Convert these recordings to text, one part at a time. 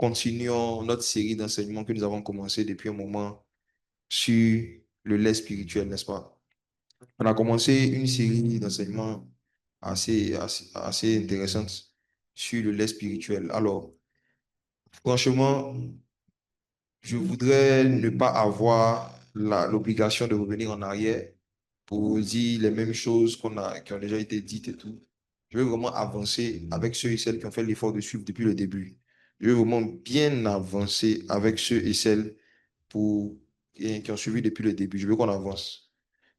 continuons notre série d'enseignements que nous avons commencé depuis un moment sur le lait spirituel, n'est-ce pas? On a commencé une série d'enseignements assez intéressante sur le lait spirituel. Alors, franchement, je voudrais ne pas avoir l'obligation de revenir en arrière pour dire les mêmes choses qui ont déjà été dites et tout. Je veux vraiment avancer avec ceux et celles qui ont fait l'effort de suivre depuis le début. Je veux vraiment bien avancer avec ceux et celles qui ont suivi depuis le début. Je veux qu'on avance.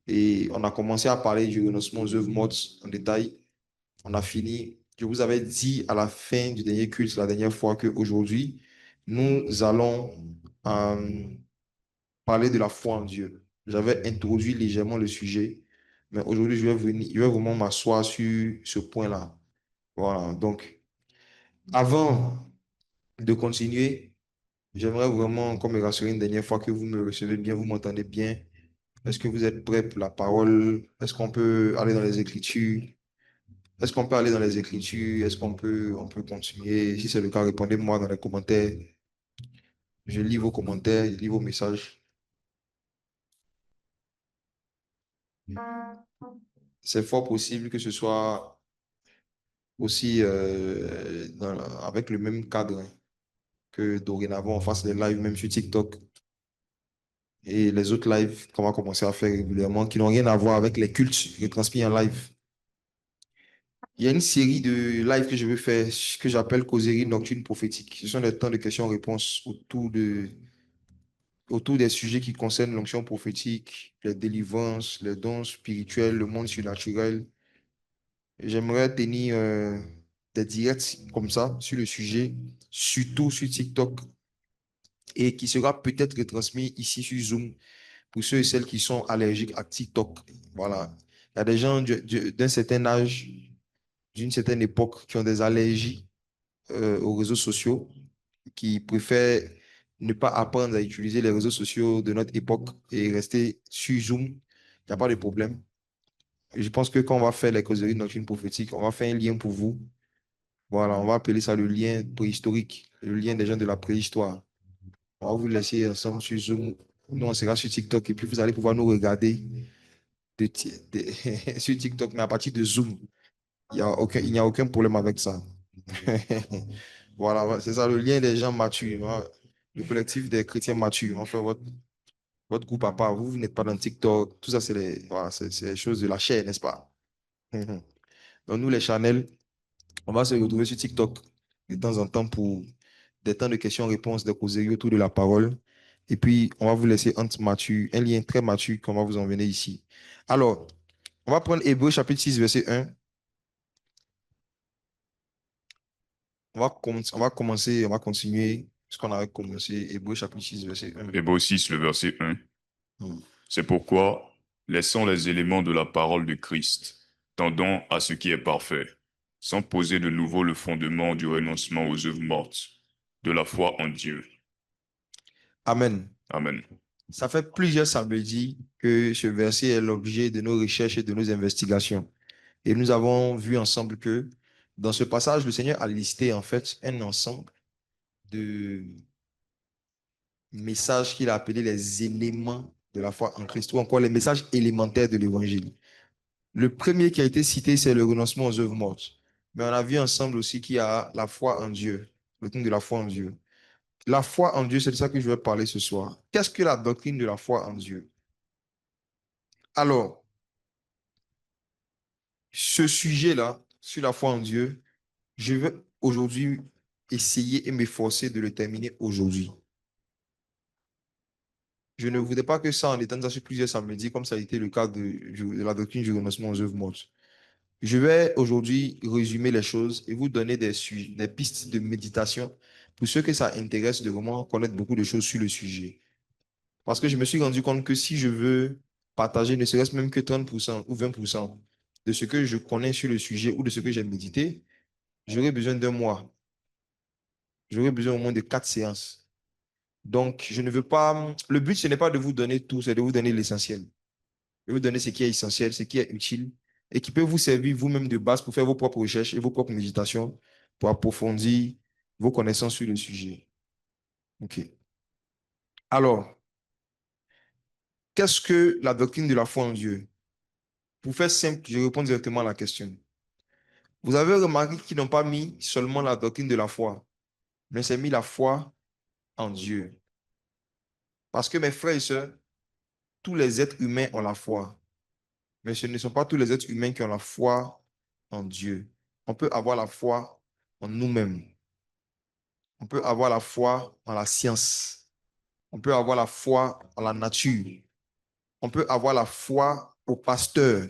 Et on a commencé à parler du renoncement aux œuvres mortes en détail. On a fini. Je vous avais dit à la fin du dernier culte, la dernière fois, qu'aujourd'hui, nous allons euh, parler de la foi en Dieu. J'avais introduit légèrement le sujet, mais aujourd'hui, je vais vraiment m'asseoir sur ce point-là. Voilà. Donc, avant de continuer, j'aimerais vraiment qu'on me rassure une dernière fois que vous me recevez bien, vous m'entendez bien. Est-ce que vous êtes prêts pour la parole? Est-ce qu'on peut aller dans les Écritures? Est-ce qu'on peut aller dans les Écritures? Est-ce qu'on peut continuer? Si c'est le cas, répondez-moi dans les commentaires. Je lis vos commentaires, je lis vos messages. C'est fort possible que ce soit aussi avec le même cadre, hein, que dorénavant on fasse des lives même sur TikTok et les autres lives qu'on va commencer à faire régulièrement qui n'ont rien à voir avec les cultes retransmis en live. Il y a une série de lives que je veux faire que j'appelle causerie nocturne prophétique. Ce sont des temps de questions-réponses autour des sujets qui concernent l'onction prophétique, les délivrances, les dons spirituels, le monde surnaturel. J'aimerais tenir des directs comme ça sur le sujet, surtout sur TikTok, et qui sera peut-être retransmis ici sur Zoom pour ceux et celles qui sont allergiques à TikTok. Voilà. Il y a des gens d'un certain âge, d'une certaine époque, qui ont des allergies aux réseaux sociaux, qui préfèrent ne pas apprendre à utiliser les réseaux sociaux de notre époque et rester sur Zoom. Il n'y a pas de problème. Et je pense que quand on va faire les causeries nocturnes prophétiques, on va faire un lien pour vous. Voilà, on va appeler ça le lien préhistorique, le lien des gens de la préhistoire. On va vous laisser ensemble sur Zoom. Nous, on sera sur TikTok et puis vous allez pouvoir nous regarder sur TikTok, mais à partir de Zoom. Il n'y a aucun problème avec ça. Voilà, c'est ça le lien des gens matures, hein. Le collectif des chrétiens matures. Enfin, votre groupe à part, vous n'êtes pas dans TikTok. Tout ça, voilà, c'est les choses de la chair, n'est-ce pas? Donc, nous, les Chanel, on va se retrouver sur TikTok de temps en temps pour des temps de questions-réponses, des causeries autour de la parole. Et puis, on va vous laisser entre mature, un lien très mature qu'on va vous emmener ici. Alors, on va prendre Hébreu chapitre 6, verset 1. On va continuer ce qu'on avait commencé. Hébreu chapitre 6, verset 1. Hébreux 6, le verset 1. Hmm. C'est pourquoi, laissons les éléments de la parole de Christ, tendons à ce qui est parfait, sans poser de nouveau le fondement du renoncement aux œuvres mortes, de la foi en Dieu. Amen. Amen. Ça fait plusieurs samedis que ce verset est l'objet de nos recherches et de nos investigations. Et nous avons vu ensemble que dans ce passage, le Seigneur a listé en fait un ensemble de messages qu'il a appelés les éléments de la foi en Christ, ou encore les messages élémentaires de l'évangile. Le premier qui a été cité, c'est le renoncement aux œuvres mortes. Mais on a vu ensemble aussi qu'il y a la foi en Dieu, le thème de la foi en Dieu. La foi en Dieu, c'est de ça que je vais parler ce soir. Qu'est-ce que la doctrine de la foi en Dieu? Alors, ce sujet-là, sur la foi en Dieu, je vais aujourd'hui essayer et m'efforcer de le terminer aujourd'hui. Je ne voudrais pas que ça, en étant déjà sur plusieurs samedis, comme ça a été le cas de la doctrine du renoncement aux œuvres mortes. Je vais aujourd'hui résumer les choses et vous donner des pistes de méditation pour ceux que ça intéresse de vraiment connaître beaucoup de choses sur le sujet. Parce que je me suis rendu compte que si je veux partager ne serait-ce même que 30% ou 20% de ce que je connais sur le sujet ou de ce que j'ai médité, j'aurais besoin d'un mois. J'aurais besoin au moins de 4 séances. Donc, je ne veux pas. Le but, ce n'est pas de vous donner tout, c'est de vous donner l'essentiel. Je vais vous donner ce qui est essentiel, ce qui est utile et qui peut vous servir vous-même de base pour faire vos propres recherches et vos propres méditations pour approfondir vos connaissances sur le sujet. OK. Alors, qu'est-ce que la doctrine de la foi en Dieu? Pour faire simple, je réponds directement à la question. Vous avez remarqué qu'ils n'ont pas mis seulement la doctrine de la foi, mais c'est mis la foi en Dieu. Parce que mes frères et sœurs, tous les êtres humains ont la foi, mais ce ne sont pas tous les êtres humains qui ont la foi en Dieu. On peut avoir la foi en nous-mêmes. On peut avoir la foi en la science. On peut avoir la foi en la nature. On peut avoir la foi au pasteur.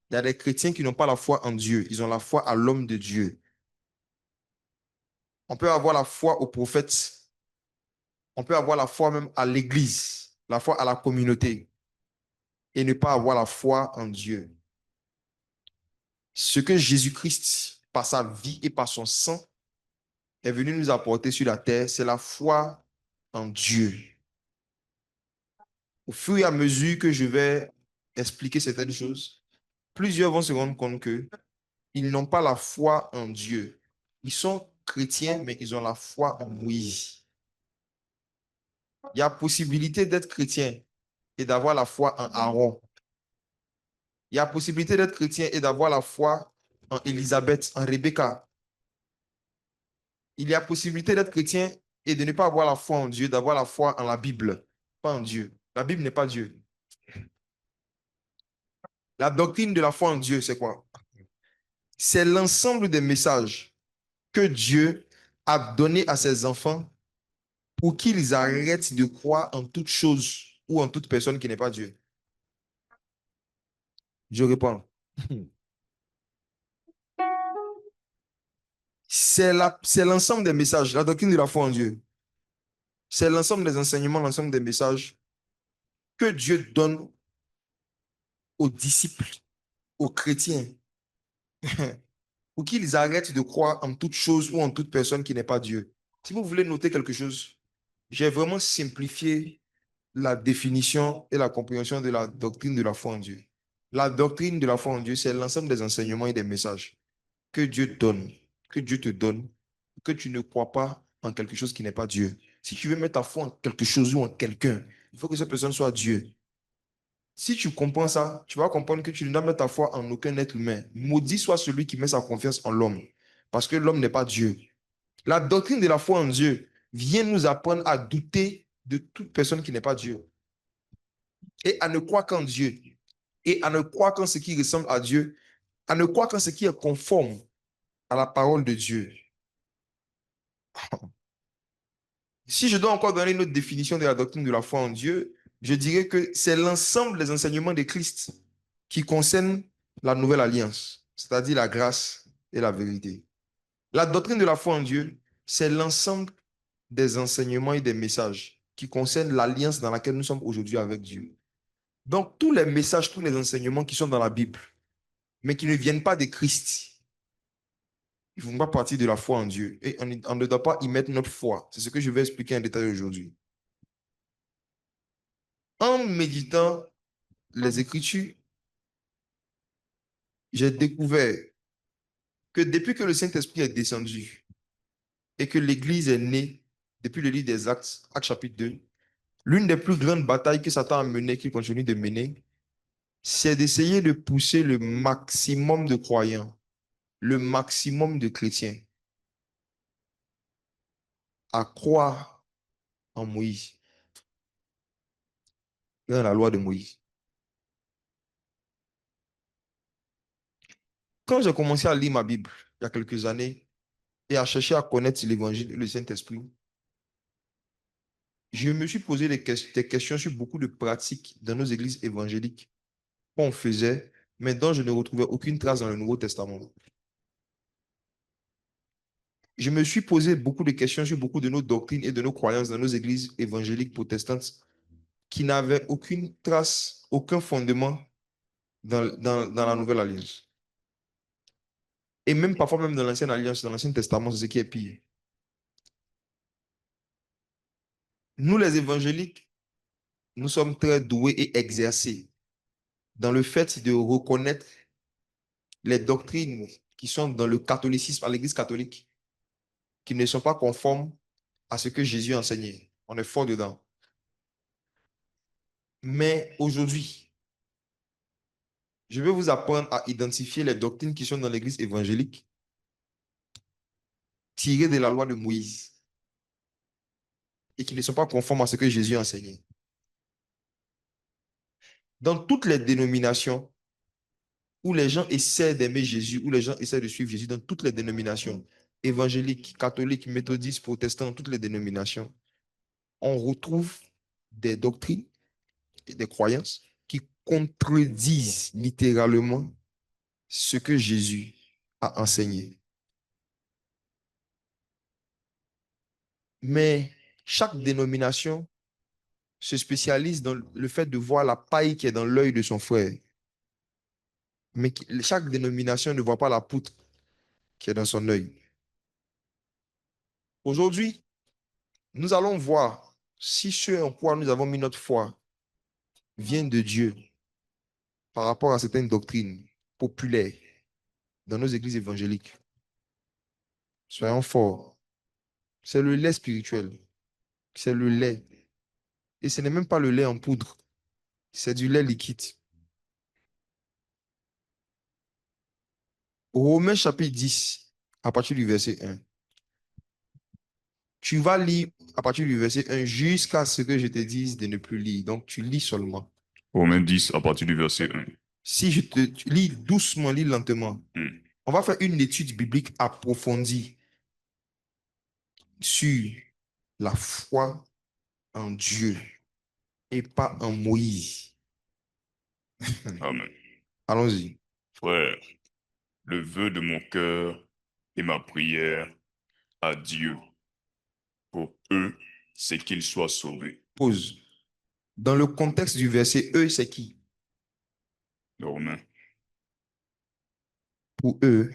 Il y a des chrétiens qui n'ont pas la foi en Dieu. Ils ont la foi à l'homme de Dieu. On peut avoir la foi au prophète. On peut avoir la foi même à l'église, la foi à la communauté et ne pas avoir la foi en Dieu. Ce que Jésus-Christ, par sa vie et par son sang, est venu nous apporter sur la terre, c'est la foi en Dieu. Au fur et à mesure que je vais expliquer certaines choses, plusieurs vont se rendre compte qu'ils n'ont pas la foi en Dieu. Ils sont chrétiens, mais ils ont la foi en Moïse. Il y a possibilité d'être chrétien et d'avoir la foi en Aaron. Il y a possibilité d'être chrétien et d'avoir la foi en Élisabeth, en Rebecca. Il y a possibilité d'être chrétien et de ne pas avoir la foi en Dieu, d'avoir la foi en la Bible, pas en Dieu. La Bible n'est pas Dieu. La doctrine de la foi en Dieu, c'est quoi? C'est l'ensemble des messages que Dieu a donnés à ses enfants pour qu'ils arrêtent de croire en toute chose ou en toute personne qui n'est pas Dieu. Je réponds. C'est l'ensemble des messages, la doctrine de la foi en Dieu. C'est l'ensemble des enseignements, l'ensemble des messages que Dieu donne aux disciples, aux chrétiens, pour qu'ils arrêtent de croire en toute chose ou en toute personne qui n'est pas Dieu. Si vous voulez noter quelque chose, j'ai vraiment simplifié la définition et la compréhension de la doctrine de la foi en Dieu. La doctrine de la foi en Dieu, c'est l'ensemble des enseignements et des messages que Dieu donne, que Dieu te donne, que tu ne crois pas en quelque chose qui n'est pas Dieu. Si tu veux mettre ta foi en quelque chose ou en quelqu'un, il faut que cette personne soit Dieu. Si tu comprends ça, tu vas comprendre que tu ne dois mettre ta foi en aucun être humain. Maudit soit celui qui met sa confiance en l'homme, parce que l'homme n'est pas Dieu. La doctrine de la foi en Dieu vient nous apprendre à douter de toute personne qui n'est pas Dieu et à ne croire qu'en Dieu et à ne croire qu'en ce qui ressemble à Dieu, à ne croire qu'en ce qui est conforme à la parole de Dieu. Si je dois encore donner une autre définition de la doctrine de la foi en Dieu, je dirais que c'est l'ensemble des enseignements de Christ qui concernent la nouvelle alliance, c'est-à-dire la grâce et la vérité. La doctrine de la foi en Dieu, c'est l'ensemble des enseignements et des messages qui concernent l'alliance dans laquelle nous sommes aujourd'hui avec Dieu. Donc, tous les messages, tous les enseignements qui sont dans la Bible, mais qui ne viennent pas de Christ, ils ne font pas partie de la foi en Dieu. Et on ne doit pas y mettre notre foi. C'est ce que je vais expliquer en détail aujourd'hui. En méditant les Écritures, j'ai découvert que depuis que le Saint-Esprit est descendu et que l'Église est née, depuis le livre des Actes, Actes chapitre 2, l'une des plus grandes batailles que Satan a menées, qu'il continue de mener, c'est d'essayer de pousser le maximum de croyants, le maximum de chrétiens à croire en Moïse, dans la loi de Moïse. Quand j'ai commencé à lire ma Bible il y a quelques années et à chercher à connaître l'Évangile et le Saint-Esprit, je me suis posé des questions sur beaucoup de pratiques dans nos églises évangéliques qu'on faisait, mais dont je ne retrouvais aucune trace dans le Nouveau Testament. Je me suis posé beaucoup de questions sur beaucoup de nos doctrines et de nos croyances dans nos églises évangéliques protestantes qui n'avaient aucune trace, aucun fondement dans la Nouvelle Alliance. Et même parfois même dans l'Ancienne Alliance, dans l'Ancien Testament, c'est ce qui est pire. Nous, les évangéliques, nous sommes très doués et exercés dans le fait de reconnaître les doctrines qui sont dans le catholicisme, à l'Église catholique, qui ne sont pas conformes à ce que Jésus a enseigné. On est fort dedans. Mais aujourd'hui, je vais vous apprendre à identifier les doctrines qui sont dans l'église évangélique tirées de la loi de Moïse et qui ne sont pas conformes à ce que Jésus a enseigné. Dans toutes les dénominations où les gens essaient d'aimer Jésus, où les gens essaient de suivre Jésus, dans toutes les dénominations, évangéliques, catholiques, méthodistes, protestants, toutes les dénominations, on retrouve des doctrines et des croyances qui contredisent littéralement ce que Jésus a enseigné. Mais chaque dénomination se spécialise dans le fait de voir la paille qui est dans l'œil de son frère. Mais chaque dénomination ne voit pas la poutre qui est dans son œil. Aujourd'hui, nous allons voir si ce en quoi nous avons mis notre foi vient de Dieu par rapport à certaines doctrines populaires dans nos églises évangéliques. Soyons forts. C'est le lait spirituel. C'est le lait. Et ce n'est même pas le lait en poudre. C'est du lait liquide. Romains chapitre 10, à partir du verset 1. Tu vas lire à partir du verset 1 jusqu'à ce que je te dise de ne plus lire. Donc, tu lis seulement. Romains 10 à partir du verset 1. Si je te tu lis doucement, lis lentement. On va faire une étude biblique approfondie sur la foi en Dieu et pas en Moïse. Amen. Allons-y. Frère, le vœu de mon cœur et ma prière à Dieu pour eux, c'est qu'ils soient sauvés. Pause. Dans le contexte du verset, eux, c'est qui? Romains, Pour eux,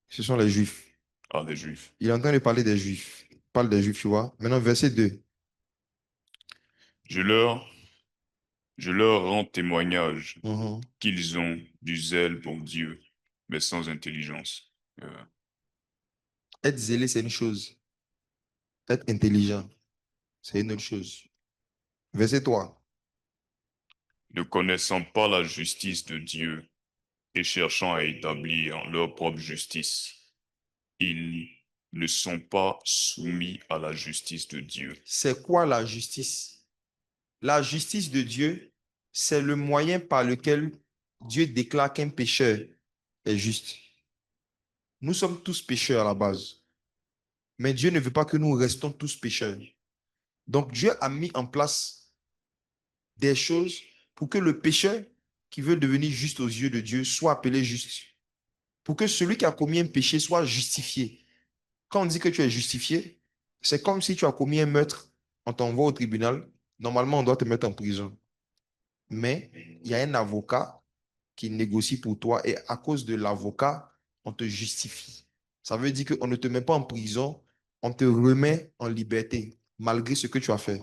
ce sont les Juifs. à des Juifs. Il est en train de parler des Juifs. Il parle des Juifs, tu vois. Maintenant, verset 2. Je leur rends témoignage qu'ils ont du zèle pour Dieu, mais sans intelligence. Être zélé, c'est une chose. Être intelligent, c'est une autre chose. Verset 3. Ne connaissant pas la justice de Dieu et cherchant à établir leur propre justice, ils ne sont pas soumis à la justice de Dieu. C'est quoi la justice? La justice de Dieu, c'est le moyen par lequel Dieu déclare qu'un pécheur est juste. Nous sommes tous pécheurs à la base. Mais Dieu ne veut pas que nous restons tous pécheurs. Donc Dieu a mis en place des choses pour que le pécheur qui veut devenir juste aux yeux de Dieu soit appelé juste. Pour que celui qui a commis un péché soit justifié. Quand on dit que tu es justifié, c'est comme si tu as commis un meurtre, on t'envoie au tribunal. Normalement, on doit te mettre en prison. Mais il y a un avocat qui négocie pour toi et à cause de l'avocat, on te justifie. Ça veut dire qu'on ne te met pas en prison, on te remet en liberté malgré ce que tu as fait.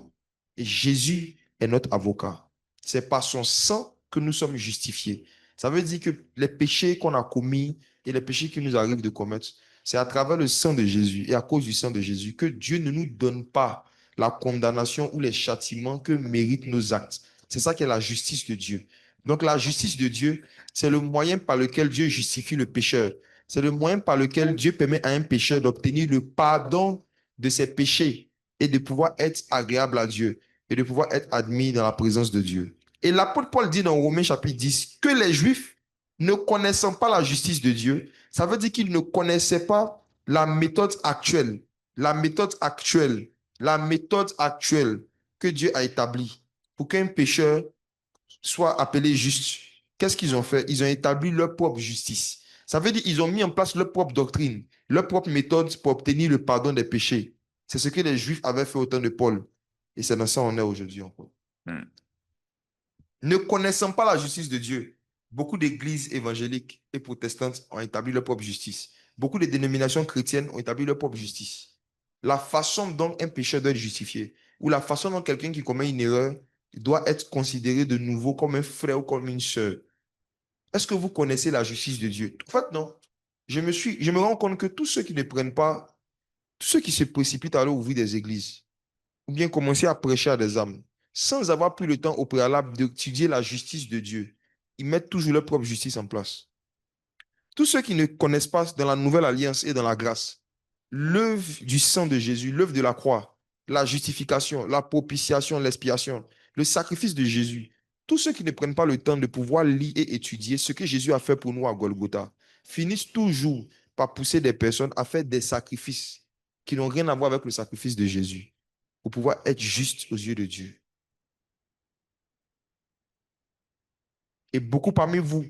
Et Jésus est notre avocat. C'est par son sang que nous sommes justifiés. Ça veut dire que les péchés qu'on a commis et les péchés qui nous arrivent de commettre, c'est à travers le sang de Jésus et à cause du sang de Jésus que Dieu ne nous donne pas la condamnation ou les châtiments que méritent nos actes. C'est ça qui est la justice de Dieu. Donc la justice de Dieu, c'est le moyen par lequel Dieu justifie le pécheur. C'est le moyen par lequel Dieu permet à un pécheur d'obtenir le pardon de ses péchés et de pouvoir être agréable à Dieu et de pouvoir être admis dans la présence de Dieu. Et l'apôtre Paul dit dans Romains chapitre 10 que les Juifs, ne connaissant pas la justice de Dieu, ça veut dire qu'ils ne connaissaient pas la méthode actuelle, la méthode actuelle, la méthode actuelle que Dieu a établie pour qu'un pécheur soit appelé juste. Qu'est-ce qu'ils ont fait? Ils ont établi leur propre justice. Ça veut dire qu'ils ont mis en place leur propre doctrine, leur propre méthode pour obtenir le pardon des péchés. C'est ce que les Juifs avaient fait au temps de Paul. Et c'est dans ça qu'on est aujourd'hui encore. Ne connaissant pas la justice de Dieu, beaucoup d'églises évangéliques et protestantes ont établi leur propre justice. Beaucoup de dénominations chrétiennes ont établi leur propre justice. La façon dont un pécheur doit être justifié, ou la façon dont quelqu'un qui commet une erreur doit être considéré de nouveau comme un frère ou comme une sœur. Est-ce que vous connaissez la justice de Dieu? En fait, non. Je me rends compte que tous ceux qui ne prennent pas Tous ceux qui se précipitent à aller ouvrir des églises, ou bien commencer à prêcher à des âmes, sans avoir pris le temps au préalable d'étudier la justice de Dieu, ils mettent toujours leur propre justice en place. Tous ceux qui ne connaissent pas dans la nouvelle alliance et dans la grâce, l'œuvre du sang de Jésus, l'œuvre de la croix, la justification, la propitiation, l'expiation, le sacrifice de Jésus, tous ceux qui ne prennent pas le temps de pouvoir lire et étudier ce que Jésus a fait pour nous à Golgotha, finissent toujours par pousser des personnes à faire des sacrifices qui n'ont rien à voir avec le sacrifice de Jésus, pour pouvoir être justes aux yeux de Dieu. Et beaucoup parmi vous,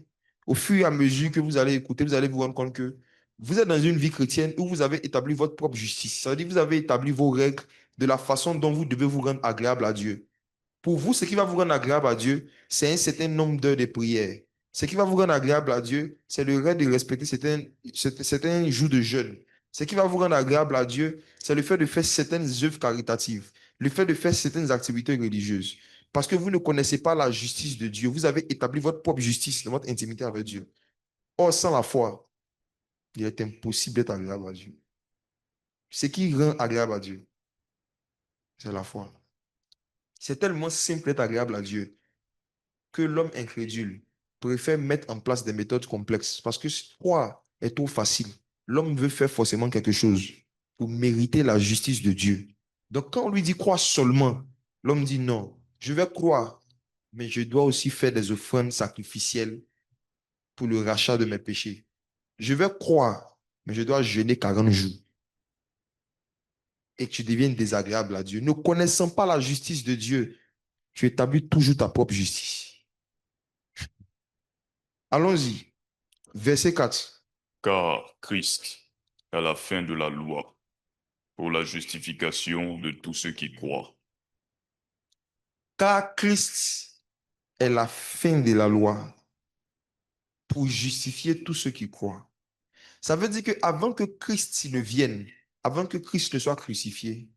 au fur et à mesure que vous allez écouter, vous allez vous rendre compte que vous êtes dans une vie chrétienne où vous avez établi votre propre justice. Ça veut dire que vous avez établi vos règles de la façon dont vous devez vous rendre agréable à Dieu. Pour vous, ce qui va vous rendre agréable à Dieu, c'est un certain nombre d'heures de prière. Ce qui va vous rendre agréable à Dieu, c'est le fait de respecter certains jours de jeûne. Ce qui va vous rendre agréable à Dieu, c'est le fait de faire certaines œuvres caritatives, le fait de faire certaines activités religieuses. Parce que vous ne connaissez pas la justice de Dieu. Vous avez établi votre propre justice dans votre intimité avec Dieu. Or, sans la foi, il est impossible d'être agréable à Dieu. Ce qui rend agréable à Dieu, c'est la foi. C'est tellement simple d'être agréable à Dieu que l'homme incrédule préfère mettre en place des méthodes complexes parce que croire est trop facile. L'homme veut faire forcément quelque chose pour mériter la justice de Dieu. Donc, quand on lui dit croire seulement, l'homme dit non, je vais croire, mais je dois aussi faire des offrandes sacrificielles pour le rachat de mes péchés. Je vais croire, mais je dois jeûner 40 jours. Et que tu deviennes désagréable à Dieu. Ne connaissant pas la justice de Dieu, tu établis toujours ta propre justice. Allons-y. Verset 4. Car Christ est la fin de la loi pour la justification de tous ceux qui croient. Car Christ est la fin de la loi pour justifier tous ceux qui croient. Ça veut dire qu'avant que Christ ne vienne, avant que Christ ne soit crucifié,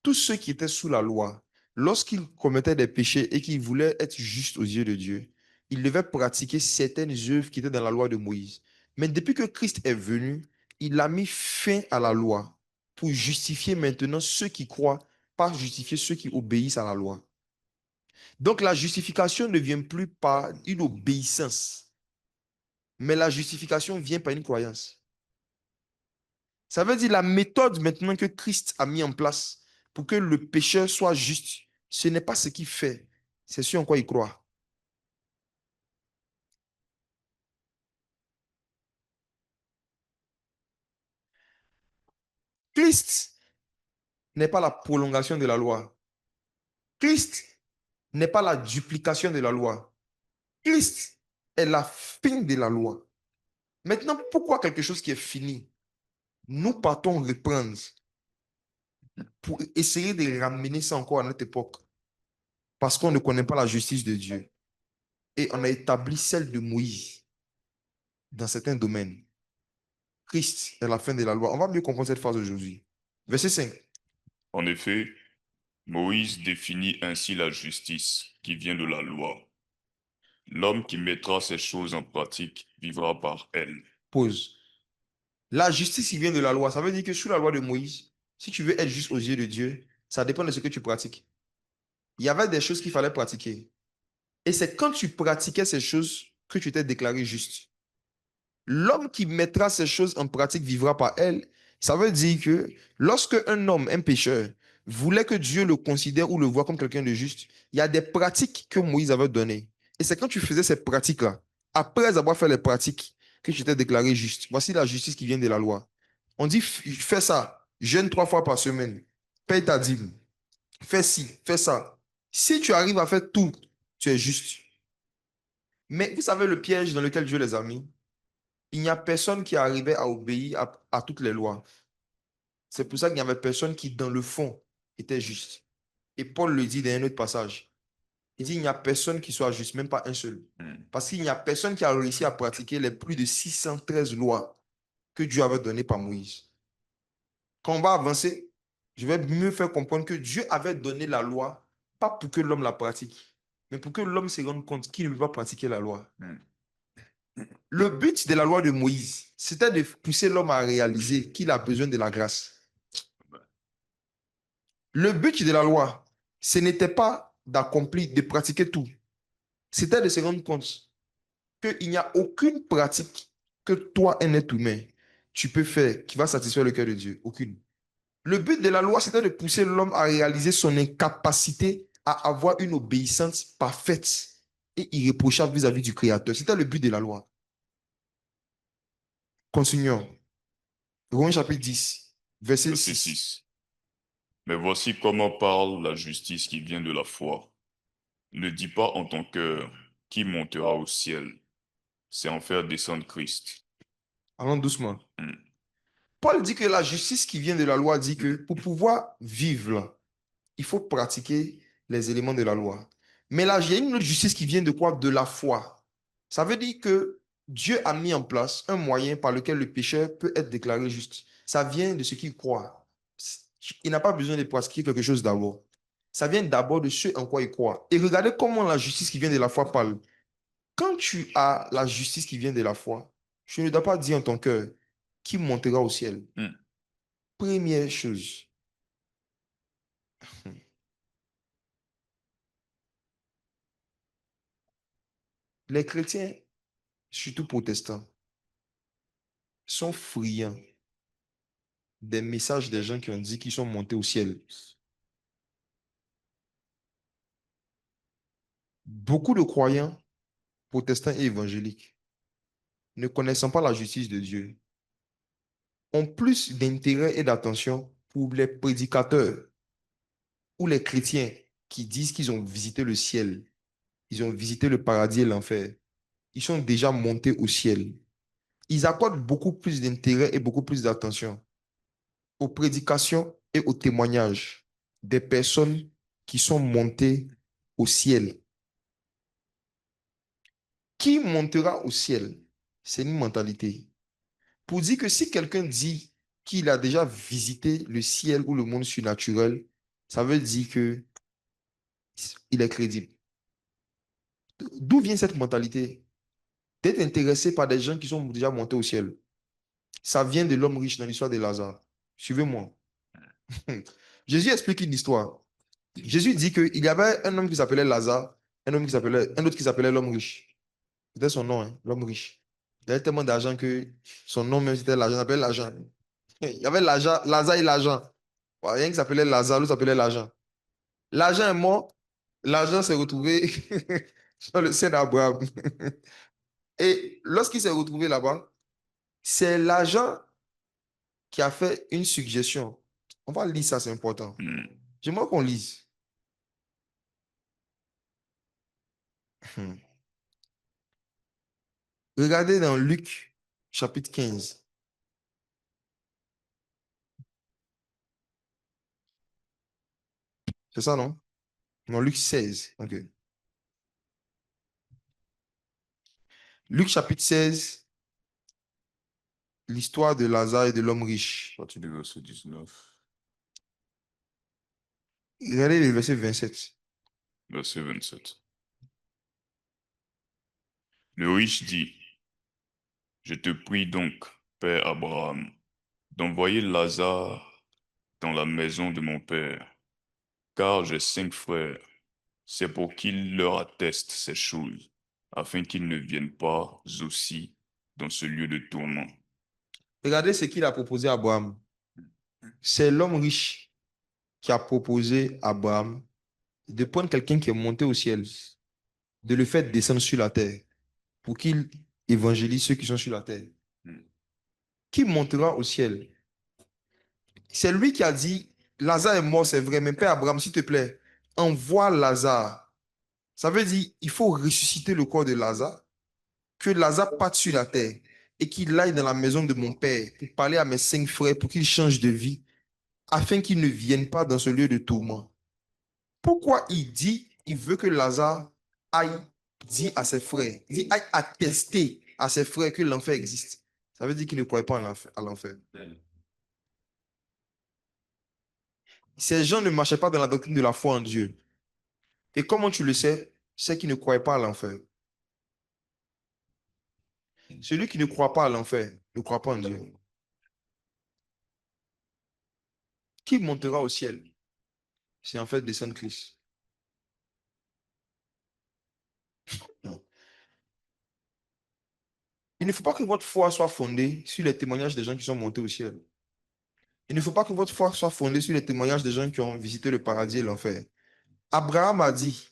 tous ceux qui étaient sous la loi, lorsqu'ils commettaient des péchés et qu'ils voulaient être justes aux yeux de Dieu, ils devaient pratiquer certaines œuvres qui étaient dans la loi de Moïse. Mais depuis que Christ est venu, il a mis fin à la loi pour justifier maintenant ceux qui croient, pas justifier ceux qui obéissent à la loi. Donc la justification ne vient plus par une obéissance, mais la justification vient par une croyance. Ça veut dire la méthode maintenant que Christ a mis en place pour que le pécheur soit juste, ce n'est pas ce qu'il fait, c'est ce en quoi il croit. Christ n'est pas la prolongation de la loi. Christ n'est pas la duplication de la loi. Christ est la fin de la loi. Maintenant, pourquoi quelque chose qui est fini, nous partons reprendre pour essayer de ramener ça encore à notre époque? Parce qu'on ne connaît pas la justice de Dieu. Et on a établi celle de Moïse dans certains domaines. Christ est la fin de la loi. On va mieux comprendre cette phrase aujourd'hui. Verset 5. En effet, Moïse définit ainsi la justice qui vient de la loi. L'homme qui mettra ces choses en pratique vivra par elles. Pause. La justice qui vient de la loi, ça veut dire que sous la loi de Moïse, si tu veux être juste aux yeux de Dieu, ça dépend de ce que tu pratiques. Il y avait des choses qu'il fallait pratiquer. Et c'est quand tu pratiquais ces choses que tu t'es déclaré juste. L'homme qui mettra ces choses en pratique vivra par elles. Ça veut dire que lorsque un homme, un pécheur, voulait que Dieu le considère ou le voit comme quelqu'un de juste, il y a des pratiques que Moïse avait données. Et c'est quand tu faisais ces pratiques-là, après avoir fait les pratiques, que tu t'es déclaré juste. Voici la justice qui vient de la loi. On dit, fais ça, jeûne 3 fois par semaine, paye ta dîme, fais ci, fais ça. Si tu arrives à faire tout, tu es juste. Mais vous savez le piège dans lequel Dieu les a mis? Il n'y a personne qui arrivait à obéir à toutes les lois. C'est pour ça qu'il n'y avait personne qui, dans le fond, était juste. Et Paul le dit dans un autre passage. Il dit, il n'y a personne qui soit juste, même pas un seul. Parce qu'il n'y a personne qui a réussi à pratiquer les plus de 613 lois que Dieu avait données par Moïse. Quand on va avancer, je vais mieux faire comprendre que Dieu avait donné la loi, pas pour que l'homme la pratique, mais pour que l'homme se rende compte qu'il ne peut pas pratiquer la loi. Le but de la loi de Moïse, c'était de pousser l'homme à réaliser qu'il a besoin de la grâce. Le but de la loi, ce n'était pas d'accomplir, de pratiquer tout. C'était de se rendre compte qu'il n'y a aucune pratique que toi, un être humain, tu peux faire qui va satisfaire le cœur de Dieu. Aucune. Le but de la loi, c'était de pousser l'homme à réaliser son incapacité à avoir une obéissance parfaite et irréprochable vis-à-vis du Créateur. C'était le but de la loi. Continuons. Romains chapitre 10, verset Verset 6. 6. Mais voici comment parle la justice qui vient de la foi. Ne dis pas en ton cœur qui montera au ciel. C'est en faire descendre Christ. Allons doucement. Hmm. Paul dit que la justice qui vient de la loi dit que pour pouvoir vivre, il faut pratiquer les éléments de la loi. Mais là, il y a une autre justice qui vient de quoi? De la foi. Ça veut dire que Dieu a mis en place un moyen par lequel le pécheur peut être déclaré juste. Ça vient de ce qu'il croit. Il n'a pas besoin de pratiquer quelque chose d'abord. Ça vient d'abord de ce en quoi il croit. Et regardez comment la justice qui vient de la foi parle. Quand tu as la justice qui vient de la foi, tu ne dois pas dire en ton cœur qui montera au ciel. Hmm. Première chose, les chrétiens, surtout protestants, sont friands des messages des gens qui ont dit qu'ils sont montés au ciel. Beaucoup de croyants, protestants et évangéliques, ne connaissant pas la justice de Dieu, ont plus d'intérêt et d'attention pour les prédicateurs ou les chrétiens qui disent qu'ils ont visité le ciel, ils ont visité le paradis et l'enfer. Ils sont déjà montés au ciel. Ils accordent beaucoup plus d'intérêt et beaucoup plus d'attention aux prédications et aux témoignages des personnes qui sont montées au ciel. Qui montera au ciel? C'est une mentalité. Pour dire que si quelqu'un dit qu'il a déjà visité le ciel ou le monde surnaturel, ça veut dire que il est crédible. D'où vient cette mentalité? D'être intéressé par des gens qui sont déjà montés au ciel. Ça vient de l'homme riche dans l'histoire de Lazare. Suivez-moi. Jésus explique une histoire. Jésus dit qu'il y avait un homme qui s'appelait Lazare, un autre qui s'appelait l'homme riche. C'était son nom, hein, l'homme riche. Il avait tellement d'argent que son nom même c'était l'argent, il s'appelait l'argent. Il y avait l'argent, Lazare et l'argent. Ouais, rien qui s'appelait Lazare, l'autre s'appelait l'argent. L'argent est mort, l'argent s'est retrouvé dans le sein d'Abraham. Et lorsqu'il s'est retrouvé là-bas, c'est l'argent qui a fait une suggestion. On va lire ça, c'est important. Hmm. J'aimerais qu'on lise. Regardez dans Luc, chapitre 15. C'est ça, non? Non, Luc 16. OK. Luc, chapitre 16, l'histoire de Lazare et de l'homme riche. À partir du verset 19. Regardez le verset 27. Verset 27. Le riche dit, je te prie donc, Père Abraham, d'envoyer Lazare dans la maison de mon père, car j'ai 5 frères. C'est pour qu'il leur atteste ces choses, afin qu'ils ne viennent pas aussi dans ce lieu de tourment. Regardez ce qu'il a proposé à Abraham. C'est l'homme riche qui a proposé à Abraham de prendre quelqu'un qui est monté au ciel, de le faire descendre sur la terre pour qu'il évangélise ceux qui sont sur la terre. Hmm. Qui montera au ciel? C'est lui qui a dit, Lazare est mort, c'est vrai, mais Père Abraham, s'il te plaît, envoie Lazare. Ça veut dire, il faut ressusciter le corps de Lazare, que Lazare parte sur la terre et qu'il aille dans la maison de mon père pour parler à mes 5 frères pour qu'ils changent de vie, afin qu'ils ne viennent pas dans ce lieu de tourment. Pourquoi il dit, il veut que Lazare aille dire à ses frères, il dit, aille attester à ses frères que l'enfer existe. Ça veut dire qu'il ne croit pas à l'enfer. Ces gens ne marchaient pas dans la doctrine de la foi en Dieu. Et comment tu le sais? C'est qu'ils ne croient pas à l'enfer. Celui qui ne croit pas à l'enfer ne croit pas en Dieu. Qui montera au ciel? c'est en fait descendre Christ. Il ne faut pas que votre foi soit fondée sur les témoignages des gens qui sont montés au ciel. Il ne faut pas que votre foi soit fondée sur les témoignages des gens qui ont visité le paradis et l'enfer. Abraham a dit,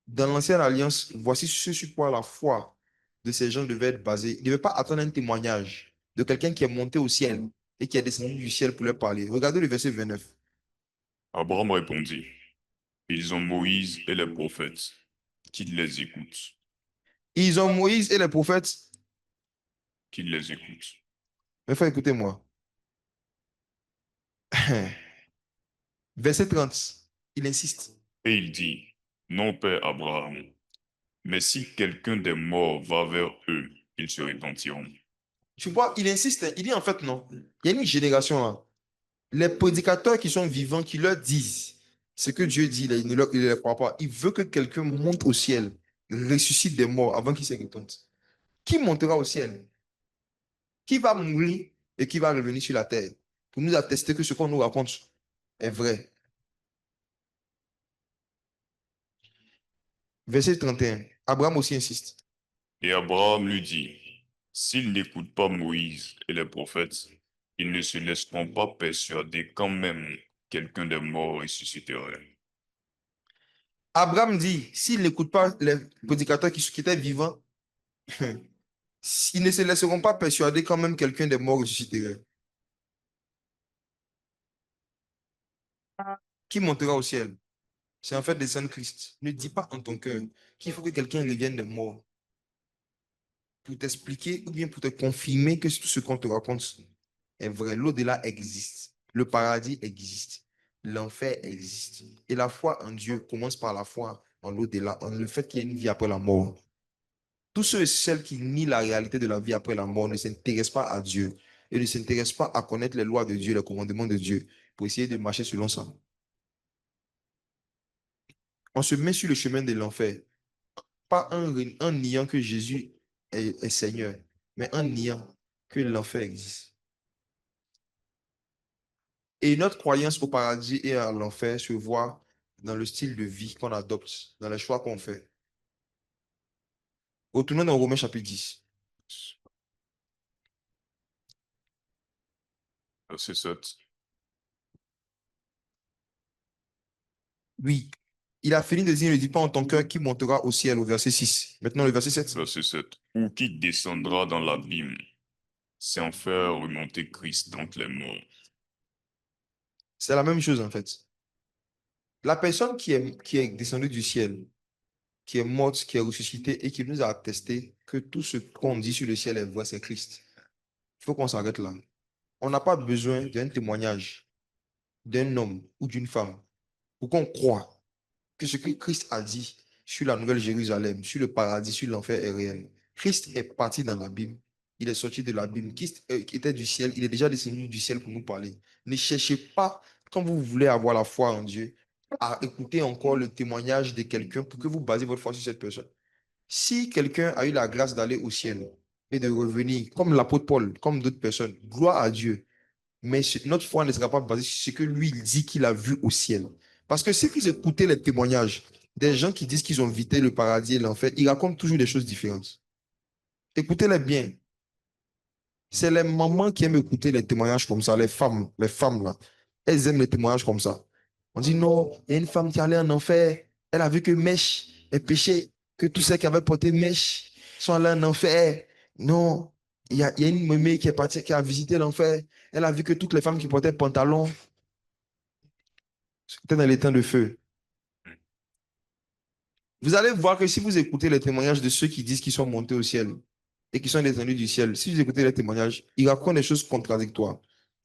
dans l'ancienne alliance, voici ce sur quoi la foi de ces gens devait être basée. Il ne devait pas attendre un témoignage de quelqu'un qui est monté au ciel et qui est descendu du ciel pour leur parler. Regardez le verset 29. Abraham répondit, ils ont Moïse et les prophètes, qu'ils les écoutent, Ils ont Moïse et les prophètes. qu'ils les écoutent. Mais frère, écoutez-moi. Verset 30. Il insiste. Et il dit, non, père Abraham, mais si quelqu'un des morts va vers eux, ils se repentiront. Tu vois, il insiste. Il dit en fait non. Il y a une génération là. Les prédicateurs qui sont vivants, qui leur disent ce que Dieu dit, là, ils ne les croient pas. Il veut que quelqu'un monte au ciel, ressuscite des morts avant qu'il se répente. Qui montera au ciel? Qui va mourir et qui va revenir sur la terre pour nous attester que ce qu'on nous raconte est vrai? Verset 31. Abraham aussi insiste. Et Abraham lui dit, s'ils n'écoutent pas Moïse et les prophètes, ils ne se laisseront pas persuader quand même quelqu'un des morts ressusciterait. Abraham dit, s'il n'écoute pas les prédicateurs qui étaient vivants, ils ne se laisseront pas persuader quand même quelqu'un des morts ressusciterait. Qui montera au ciel? C'est en fait descendre Christ. Ne dis pas en ton cœur qu'il faut que quelqu'un revienne des morts pour t'expliquer ou bien pour te confirmer que tout ce qu'on te raconte est vrai. L'au-delà existe. Le paradis existe. L'enfer existe. Et la foi en Dieu commence par la foi en l'au-delà, en le fait qu'il y a une vie après la mort. Tous ceux et celles qui nient la réalité de la vie après la mort ne s'intéressent pas à Dieu et ne s'intéressent pas à connaître les lois de Dieu, les commandements de Dieu pour essayer de marcher selon ça. On se met sur le chemin de l'enfer, pas en niant que Jésus est Seigneur, mais en niant que l'enfer existe. Et notre croyance au paradis et à l'enfer se voit dans le style de vie qu'on adopte, dans les choix qu'on fait. Retournons dans Romains chapitre 10. Verset 7. Oui, il a fini de dire, ne dis pas en ton cœur qui montera au ciel au verset 6. Maintenant le verset 7. Verset 7. Ou qui descendra dans l'abîme, sans faire remonter Christ d'entre les morts. C'est la même chose en fait. La personne qui est descendue du ciel, qui est morte, qui est ressuscitée et qui nous a attesté que tout ce qu'on dit sur le ciel est vrai, c'est Christ. Il faut qu'on s'arrête là. On n'a pas besoin d'un témoignage d'un homme ou d'une femme pour qu'on croie que ce que Christ a dit sur la Nouvelle Jérusalem, sur le paradis, sur l'enfer est réel. Christ est parti dans l'abîme. Il est sorti de l'abîme. Christ qui était du ciel, il est déjà descendu du ciel pour nous parler. Ne cherchez pas, quand vous voulez avoir la foi en Dieu, à écouter encore le témoignage de quelqu'un pour que vous basez votre foi sur cette personne. Si quelqu'un a eu la grâce d'aller au ciel et de revenir, comme l'apôtre Paul, comme d'autres personnes, gloire à Dieu. Mais notre foi ne sera pas basée sur ce que lui, il dit qu'il a vu au ciel. Parce que si vous écoutez les témoignages des gens qui disent qu'ils ont visité le paradis et l'enfer, ils racontent toujours des choses différentes. Écoutez-les bien. C'est les mamans qui aiment écouter les témoignages comme ça, les femmes là. Elles aiment les témoignages comme ça. On dit non, il y a une femme qui allait en enfer. Elle a vu que Mèche est péché, que tous ceux qui avaient porté Mèche sont allés en enfer. Non, il y a une mémé qui est partie, qui a visité l'enfer. Elle a vu que toutes les femmes qui portaient pantalon étaient dans les temps de feu. Vous allez voir que si vous écoutez les témoignages de ceux qui disent qu'ils sont montés au ciel et qui sont descendus du ciel, si vous écoutez les témoignages, ils racontent des choses contradictoires.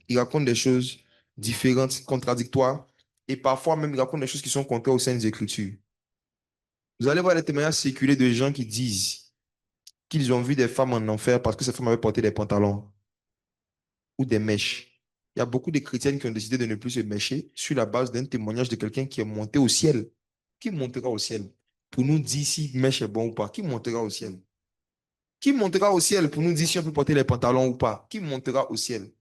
Ils racontent des choses différentes, contradictoires, et parfois même ils racontent des choses qui sont contraires aux Saintes Écritures. Vous allez voir les témoignages circuler de gens qui disent qu'ils ont vu des femmes en enfer parce que ces femmes avaient porté des pantalons ou des mèches. Il y a beaucoup de chrétiennes qui ont décidé de ne plus se mècher sur la base d'un témoignage de quelqu'un qui est monté au ciel. Qui montera au ciel pour nous dire si mèche est bon ou pas? Qui montera au ciel? Qui montera au ciel pour nous dire si on peut porter les pantalons ou pas? Qui montera au ciel?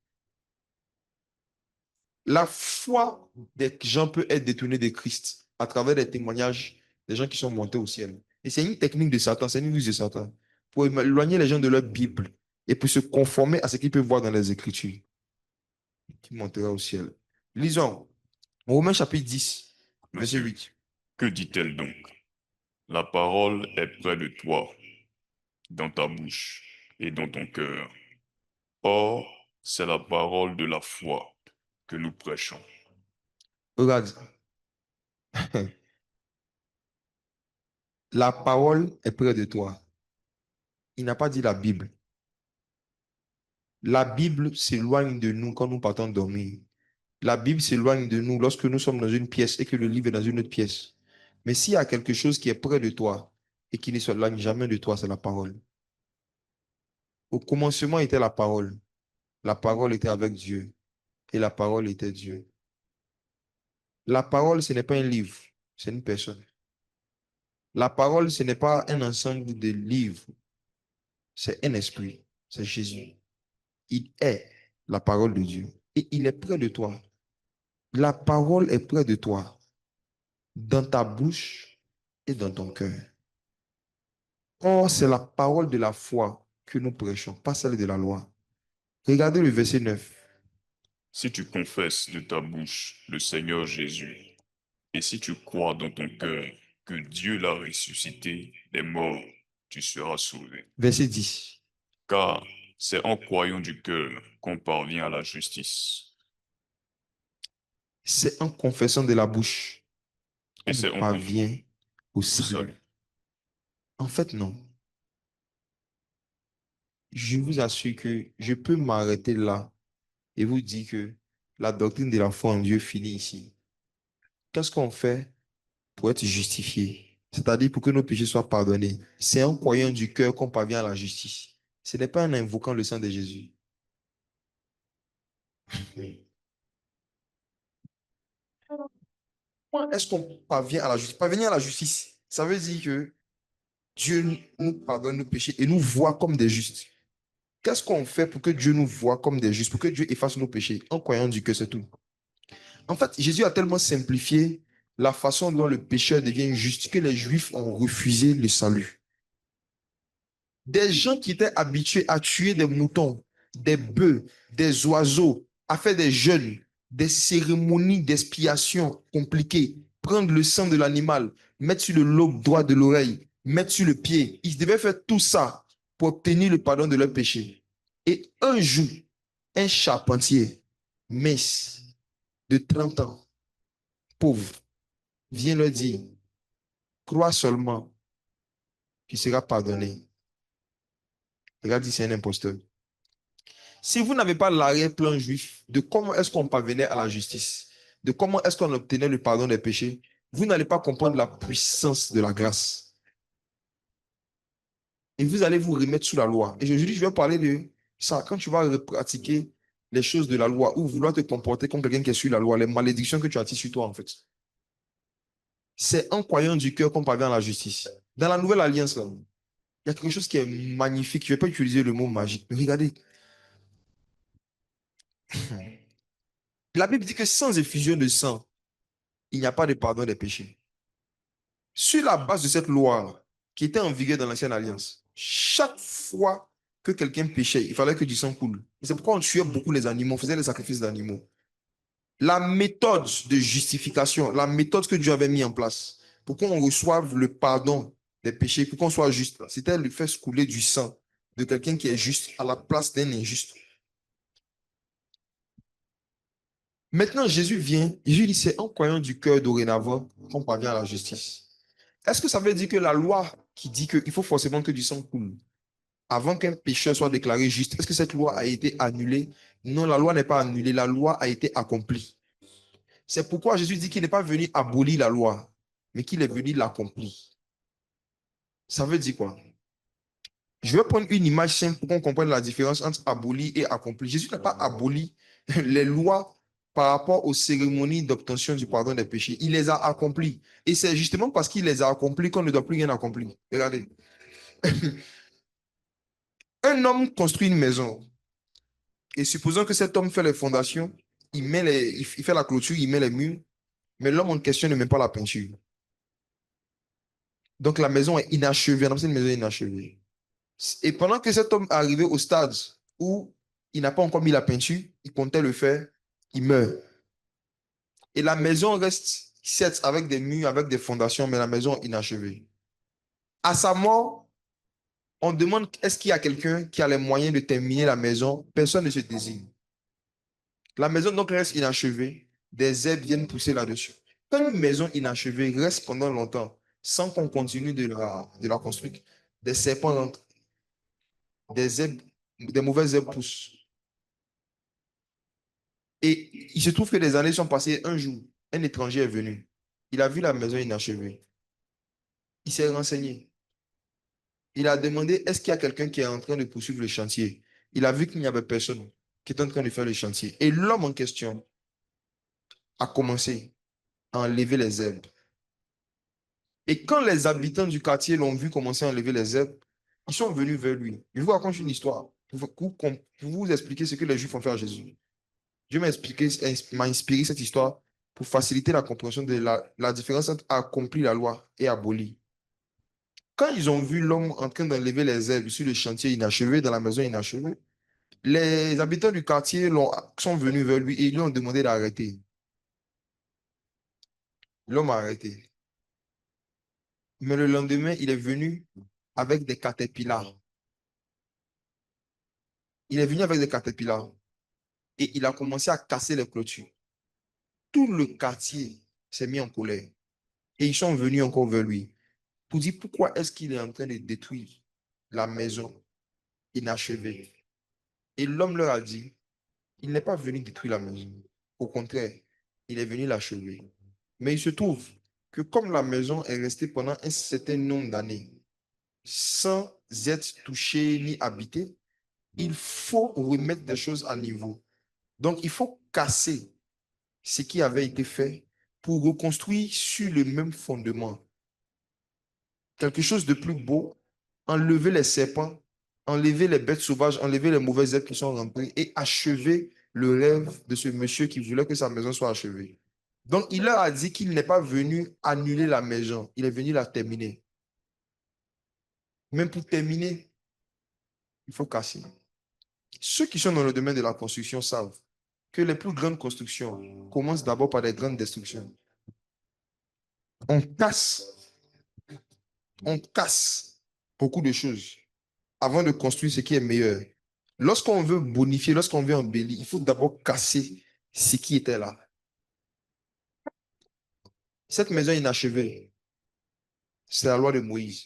La foi des gens peut être détournée de Christ à travers des témoignages des gens qui sont montés au ciel. Et c'est une technique de Satan, c'est une ruse de Satan pour éloigner les gens de leur Bible et pour se conformer à ce qu'ils peuvent voir dans les Écritures qui montera au ciel. Lisons Romains chapitre 10, verset Monsieur, 8. que dit-elle donc? La parole est près de toi, dans ta bouche et dans ton cœur. Or, c'est la parole de la foi que nous prêchons. Regarde, la parole est près de toi. Il n'a pas dit la Bible. La Bible s'éloigne de nous quand nous partons dormir. La Bible s'éloigne de nous lorsque nous sommes dans une pièce et que le livre est dans une autre pièce. Mais s'il y a quelque chose qui est près de toi et qui ne s'éloigne jamais de toi, c'est la parole. Au commencement était la parole. La parole était avec Dieu et la parole était Dieu. La parole, ce n'est pas un livre, c'est une personne. La parole, ce n'est pas un ensemble de livres, c'est un esprit, c'est Jésus. Il est la parole de Dieu et il est près de toi. La parole est près de toi, dans ta bouche et dans ton cœur. Or, c'est la parole de la foi que nous prêchons, pas celle de la loi. Regardez le verset 9. Si tu confesses de ta bouche le Seigneur Jésus, et si tu crois dans ton cœur que Dieu l'a ressuscité des morts, tu seras sauvé. Verset 10. Car c'est en croyant du cœur qu'on parvient à la justice. C'est en confessant de la bouche Et qu'on c'est en confessant parvient au au salut. salut. En fait, non. Je vous assure que je peux m'arrêter là et vous dire que la doctrine de la foi en Dieu finit ici. Qu'est-ce qu'on fait pour être justifié? C'est-à-dire pour que nos péchés soient pardonnés. C'est en croyant du cœur qu'on parvient à la justice. Ce n'est pas en invoquant le sang de Jésus. Comment est-ce qu'on parvient à la justice? Parvenir à la justice, ça veut dire que Dieu nous pardonne nos péchés et nous voit comme des justes. Qu'est-ce qu'on fait pour que Dieu nous voit comme des justes, pour que Dieu efface nos péchés? En croyant du cœur, c'est tout. En fait, Jésus a tellement simplifié la façon dont le pécheur devient juste que les Juifs ont refusé le salut. Des gens qui étaient habitués à tuer des moutons, des bœufs, des oiseaux, à faire des jeûnes, des cérémonies d'expiation compliquées, prendre le sang de l'animal, mettre sur le lobe droit de l'oreille, mettre sur le pied. Ils devaient faire tout ça pour obtenir le pardon de leurs péchés. Et un jour, un charpentier, mince, de 30 ans, pauvre, vient leur dire, crois seulement, tu seras pardonné. Regarde, c'est un imposteur. Si vous n'avez pas l'arrière-plan juif de comment est-ce qu'on parvenait à la justice, de comment est-ce qu'on obtenait le pardon des péchés, vous n'allez pas comprendre la puissance de la grâce. Et vous allez vous remettre sous la loi. Et aujourd'hui, je vais parler de ça. Quand tu vas pratiquer les choses de la loi ou vouloir te comporter comme quelqu'un qui est sur la loi, les malédictions que tu attires sur toi, en fait. C'est en croyant du cœur qu'on parvient à la justice. Dans la nouvelle alliance, là, il y a quelque chose qui est magnifique. Je ne vais pas utiliser le mot magique. Mais regardez, la Bible dit que sans effusion de sang, il n'y a pas de pardon des péchés. Sur la base de cette loi qui était en vigueur dans l'ancienne alliance, chaque fois que quelqu'un péchait, il fallait que du sang coule. C'est pourquoi on tuait beaucoup les animaux, on faisait des sacrifices d'animaux. La méthode de justification, la méthode que Dieu avait mis en place pour qu'on reçoive le pardon des péchés, pour qu'on soit juste, c'était le faire couler du sang de quelqu'un qui est juste à la place d'un injuste. Maintenant, Jésus vient, Jésus dit, c'est en croyant du cœur dorénavant qu'on parvient à la justice. Est-ce que ça veut dire que la loi qui dit qu'il faut forcément que du sang coule avant qu'un pécheur soit déclaré juste, est-ce que cette loi a été annulée? Non, la loi n'est pas annulée, la loi a été accomplie. C'est pourquoi Jésus dit qu'il n'est pas venu abolir la loi, mais qu'il est venu l'accomplir. Ça veut dire quoi? Je vais prendre une image simple pour qu'on comprenne la différence entre aboli et accompli. Jésus n'a pas aboli les lois par rapport aux cérémonies d'obtention du pardon des péchés. Il les a accomplies. Et c'est justement parce qu'il les a accomplis qu'on ne doit plus rien accomplir. Regardez. Un homme construit une maison. Et supposons que cet homme fait les fondations il fait la clôture, il met les murs, mais l'homme en question ne met pas la peinture. Donc la maison est inachevée, on appelle ça une maison inachevée. Et pendant que cet homme est arrivé au stade où il n'a pas encore mis la peinture, il comptait le faire, il meurt. Et la maison reste, certes, avec des murs, avec des fondations, mais la maison inachevée. À sa mort, on demande est-ce qu'il y a quelqu'un qui a les moyens de terminer la maison? Personne ne se désigne. La maison donc reste inachevée. Des herbes viennent pousser là-dessus. Quand une maison inachevée reste pendant longtemps, sans qu'on continue de la construire, des serpents rentrent, des herbes, des mauvaises herbes poussent. Et il se trouve que des années sont passées. Un jour, un étranger est venu. Il a vu la maison inachevée. Il s'est renseigné. Il a demandé est-ce qu'il y a quelqu'un qui est en train de poursuivre le chantier. Il a vu qu'il n'y avait personne qui était en train de faire le chantier. Et l'homme en question a commencé à enlever les herbes. Et quand les habitants du quartier l'ont vu commencer à enlever les herbes, ils sont venus vers lui. Je vous raconte une histoire pour vous expliquer ce que les Juifs ont fait à Jésus. Dieu m'a inspiré cette histoire pour faciliter la compréhension de la différence entre accomplir la loi et abolir. Quand ils ont vu l'homme en train d'enlever les herbes sur le chantier inachevé, dans la maison inachevée, les habitants du quartier sont venus vers lui et ils lui ont demandé d'arrêter. L'homme a arrêté. Mais le lendemain, il est venu avec des caterpillars. Il est venu avec des caterpillars et il a commencé à casser les clôtures. Tout le quartier s'est mis en colère et ils sont venus encore vers lui pour dire pourquoi est-ce qu'il est en train de détruire la maison inachevée. Et l'homme leur a dit, il n'est pas venu détruire la maison. Au contraire, il est venu l'achever. Mais il se trouve que comme la maison est restée pendant un certain nombre d'années sans être touchée ni habitée, il faut remettre des choses à niveau. Donc, il faut casser ce qui avait été fait pour reconstruire sur le même fondement. Quelque chose de plus beau, enlever les serpents, enlever les bêtes sauvages, enlever les mauvaises herbes qui sont rentrées et achever le rêve de ce monsieur qui voulait que sa maison soit achevée. Donc, il leur a dit qu'il n'est pas venu annuler la maison, il est venu la terminer. Même pour terminer, il faut casser. Ceux qui sont dans le domaine de la construction savent que les plus grandes constructions commencent d'abord par des grandes destructions. On casse, on casse beaucoup de choses avant de construire ce qui est meilleur. Lorsqu'on veut bonifier, lorsqu'on veut embellir, il faut d'abord casser ce qui était là. Cette maison inachevée, c'est la loi de Moïse.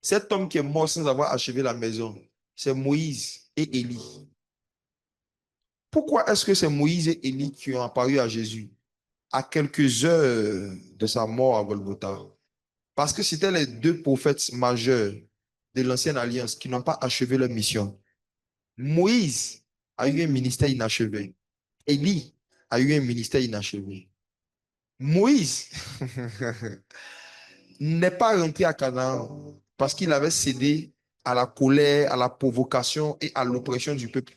Cet homme qui est mort sans avoir achevé la maison, c'est Moïse et Élie. Pourquoi est-ce que c'est Moïse et Élie qui ont apparu à Jésus à quelques heures de sa mort à Golgotha? Parce que c'était les deux prophètes majeurs de l'ancienne alliance qui n'ont pas achevé leur mission. Moïse a eu un ministère inachevé. Élie a eu un ministère inachevé. Moïse n'est pas rentré à Canaan parce qu'il avait cédé à la colère, à la provocation et à l'oppression du peuple.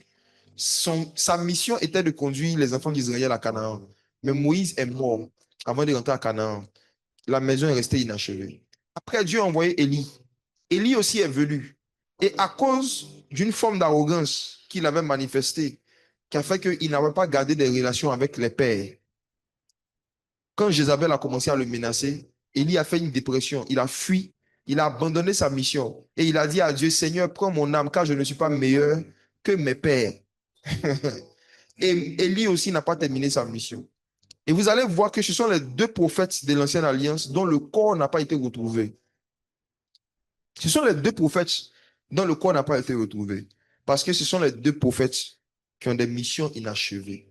Sa mission était de conduire les enfants d'Israël à Canaan. Mais Moïse est mort avant de rentrer à Canaan. La maison est restée inachevée. Après, Dieu a envoyé Élie. Élie aussi est venu. Et à cause d'une forme d'arrogance qu'il avait manifestée, qui a fait qu'il n'avait pas gardé des relations avec les pères, quand Jézabel a commencé à le menacer, Élie a fait une dépression. Il a fui. Il a abandonné sa mission. Et il a dit à Dieu, Seigneur, prends mon âme, car je ne suis pas meilleur que mes pères. Et Élie aussi n'a pas terminé sa mission. Et vous allez voir que ce sont les deux prophètes de l'ancienne alliance dont le corps n'a pas été retrouvé. Ce sont les deux prophètes dont le corps n'a pas été retrouvé. Parce que ce sont les deux prophètes qui ont des missions inachevées.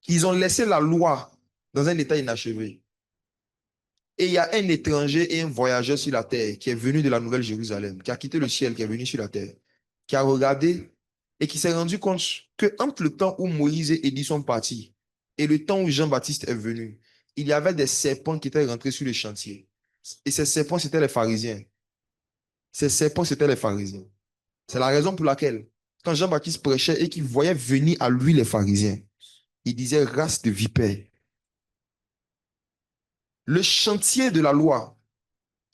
Ils ont laissé la loi dans un état inachevé. Et il y a un étranger et un voyageur sur la terre qui est venu de la Nouvelle-Jérusalem, qui a quitté le ciel, qui est venu sur la terre, qui a regardé et qui s'est rendu compte que entre le temps où Moïse et Élie sont partis et le temps où Jean-Baptiste est venu, il y avait des serpents qui étaient rentrés sur le chantier. Et ces serpents, c'était les pharisiens. Ces serpents, c'était les pharisiens. C'est la raison pour laquelle, quand Jean-Baptiste prêchait et qu'il voyait venir à lui les pharisiens, il disait race de vipères. Le chantier de la loi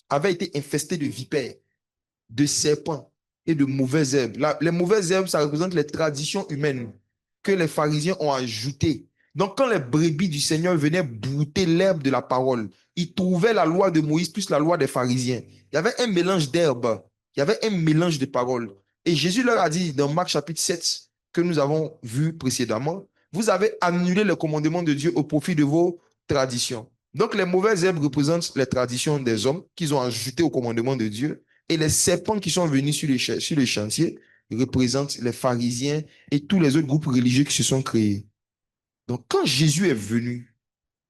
avait été infesté de vipères, de serpents et de mauvaises herbes. Les mauvaises herbes, ça représente les traditions humaines que les pharisiens ont ajoutées. Donc, quand les brebis du Seigneur venaient brouter l'herbe de la parole, ils trouvaient la loi de Moïse plus la loi des pharisiens. Il y avait un mélange d'herbes, il y avait un mélange de paroles. Et Jésus leur a dit dans Marc chapitre 7, que nous avons vu précédemment, vous avez annulé le commandement de Dieu au profit de vos traditions. Donc, les mauvaises herbes représentent les traditions des hommes qu'ils ont ajoutées au commandement de Dieu. Et les serpents qui sont venus sur le chantier représentent les pharisiens et tous les autres groupes religieux qui se sont créés. Donc, quand Jésus est venu,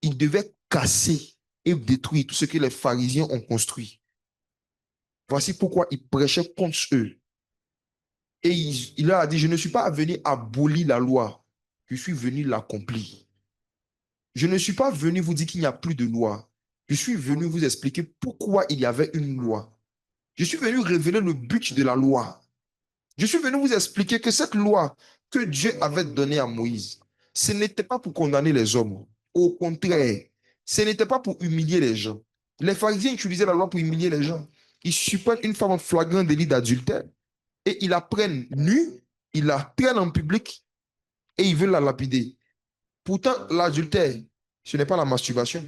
il devait casser et détruire tout ce que les pharisiens ont construit. Voici pourquoi il prêchait contre eux. Et il leur a dit, je ne suis pas venu abolir la loi, je suis venu l'accomplir. Je ne suis pas venu vous dire qu'il n'y a plus de loi. Je suis venu vous expliquer pourquoi il y avait une loi. Je suis venu révéler le but de la loi. Je suis venu vous expliquer que cette loi que Dieu avait donnée à Moïse, ce n'était pas pour condamner les hommes. Au contraire, ce n'était pas pour humilier les gens. Les pharisiens utilisaient la loi pour humilier les gens. Ils surprennent une femme en flagrant délit d'adultère et ils la prennent nue, ils la traînent en public et ils veulent la lapider. Pourtant, l'adultère, ce n'est pas la masturbation.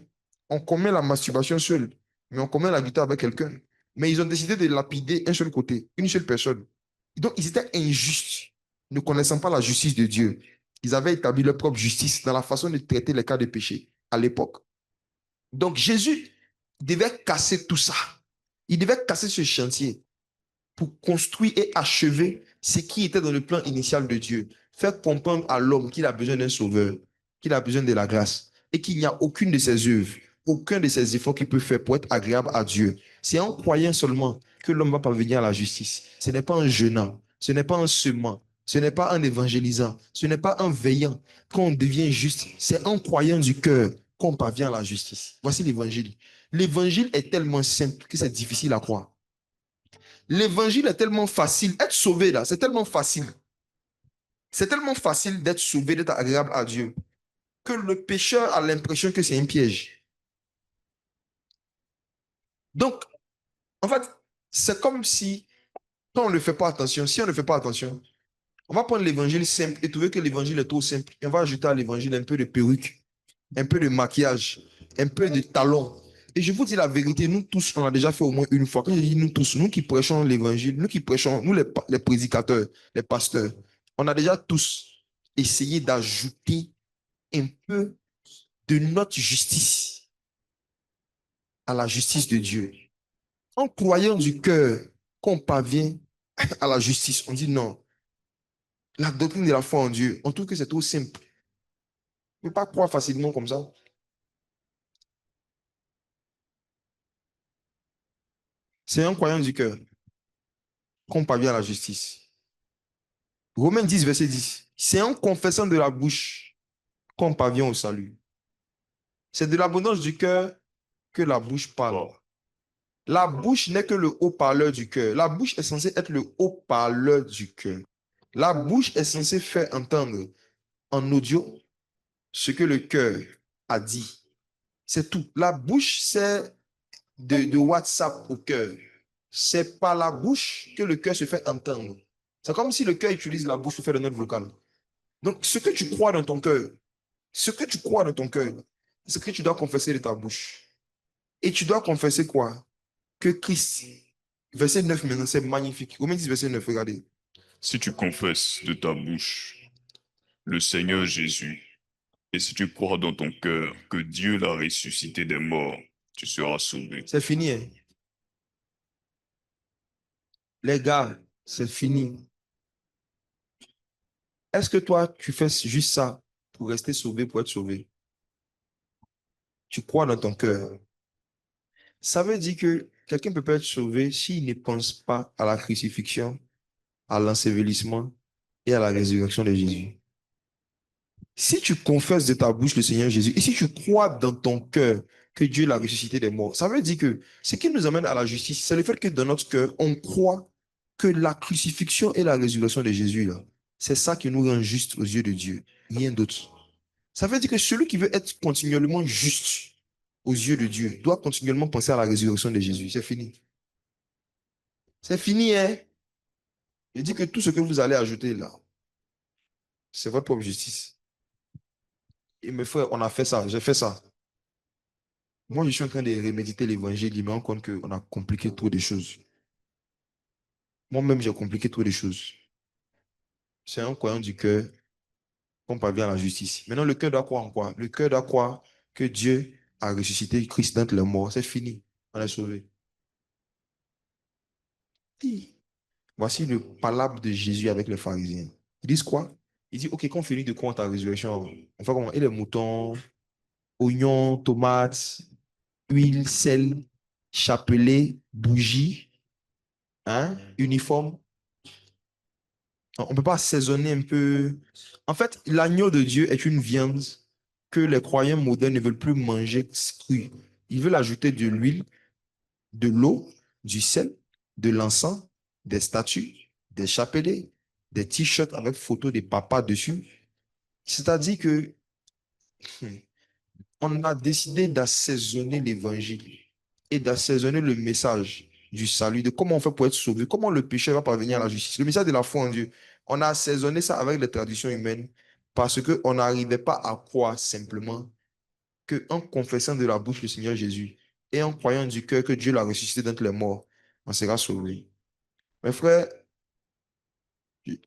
On commet la masturbation seul, mais on commet l'adultère avec quelqu'un. Mais ils ont décidé de lapider un seul côté, une seule personne. Donc, ils étaient injustes, ne connaissant pas la justice de Dieu. Ils avaient établi leur propre justice dans la façon de traiter les cas de péché à l'époque. Donc, Jésus devait casser tout ça. Il devait casser ce chantier pour construire et achever ce qui était dans le plan initial de Dieu. Faire comprendre à l'homme qu'il a besoin d'un sauveur, qu'il a besoin de la grâce et qu'il n'y a aucune de ses œuvres, aucun de ses efforts qu'il peut faire pour être agréable à Dieu. C'est en croyant seulement que l'homme va parvenir à la justice. Ce n'est pas en jeûnant, ce n'est pas en semant, ce n'est pas en évangélisant, ce n'est pas en veillant qu'on devient juste. C'est en croyant du cœur qu'on parvient à la justice. Voici l'évangile. L'évangile est tellement simple que c'est difficile à croire. L'évangile est tellement facile. Être sauvé, là, c'est tellement facile. C'est tellement facile d'être sauvé, d'être agréable à Dieu, que le pécheur a l'impression que c'est un piège. Donc, en fait, c'est comme si, quand on ne fait pas attention, si on ne fait pas attention, on va prendre l'évangile simple et trouver que l'évangile est trop simple. Et on va ajouter à l'évangile un peu de perruque, un peu de maquillage, un peu de talons. Et je vous dis la vérité, nous tous, on a déjà fait au moins une fois. Quand je dis nous tous, nous qui prêchons l'évangile, nous qui prêchons, nous les prédicateurs, les pasteurs, on a déjà tous essayé d'ajouter un peu de notre justice à la justice de Dieu. En croyant du cœur qu'on parvient à la justice, on dit non. La doctrine de la foi en Dieu, on trouve que c'est trop simple. On ne peut pas croire facilement comme ça. C'est en croyant du cœur qu'on parvient à la justice. Romains 10, verset 10. C'est en confessant de la bouche qu'on parvient au salut. C'est de l'abondance du cœur que la bouche parle. La bouche n'est que le haut-parleur du cœur. La bouche est censée être le haut-parleur du cœur. La bouche est censée faire entendre en audio ce que le cœur a dit. C'est tout. La bouche, c'est de WhatsApp au cœur. C'est par la bouche que le cœur se fait entendre. C'est comme si le cœur utilise la bouche pour faire des notes vocales. Donc, ce que tu crois dans ton cœur, ce que tu crois dans ton cœur, c'est ce que tu dois confesser de ta bouche. Et tu dois confesser quoi? Que Christ, verset 9 maintenant, c'est magnifique. Romains 10, verset 9, regardez. Si tu confesses de ta bouche le Seigneur Jésus, et si tu crois dans ton cœur que Dieu l'a ressuscité des morts, tu seras sauvé. C'est fini, hein? Les gars, c'est fini. Est-ce que toi, tu fais juste ça pour rester sauvé, pour être sauvé? Tu crois dans ton cœur. Ça veut dire que quelqu'un ne peut pas être sauvé s'il ne pense pas à la crucifixion, à l'ensevelissement et à la résurrection de Jésus. Si tu confesses de ta bouche le Seigneur Jésus, et si tu crois dans ton cœur que Dieu l'a ressuscité des morts, ça veut dire que ce qui nous amène à la justice, c'est le fait que dans notre cœur, on croit que la crucifixion et la résurrection de Jésus, là, c'est ça qui nous rend justes aux yeux de Dieu, rien d'autre. Ça veut dire que celui qui veut être continuellement juste aux yeux de Dieu doit continuellement penser à la résurrection de Jésus. C'est fini. C'est fini, hein? Je dis que tout ce que vous allez ajouter là, c'est votre propre justice. Et mes frères, on a fait ça, j'ai fait ça. Moi, je suis en train de reméditer l'évangile, je me rends compte qu'on a compliqué trop de choses. Moi-même, j'ai compliqué trop de choses. C'est un croyant du cœur qu'on parvient à la justice. Maintenant, le cœur doit croire en quoi? Le cœur doit croire que Dieu a ressuscité Christ d'entre les morts. C'est fini. On est sauvé. Voici le palabre de Jésus avec les pharisiens. Ils disent quoi? Ils disent, OK, quand on finit de croire en ta résurrection, on fait comment? Et les moutons, oignons, tomates, huile, sel, chapelet, bougie, hein, uniforme. On ne peut pas assaisonner un peu. En fait, l'agneau de Dieu est une viande que les croyants modernes ne veulent plus manger crue. Ils veulent ajouter de l'huile, de l'eau, du sel, de l'encens, des statues, des chapelets, des t-shirts avec photo des papas dessus. C'est-à-dire que on a décidé d'assaisonner l'évangile et d'assaisonner le message du salut, de comment on fait pour être sauvé, comment le péché va parvenir à la justice. Le message de la foi en Dieu, on a assaisonné ça avec les traditions humaines parce qu'on n'arrivait pas à croire simplement qu'en confessant de la bouche le Seigneur Jésus et en croyant du cœur que Dieu l'a ressuscité d'entre les morts, on sera sauvé. Mes frères,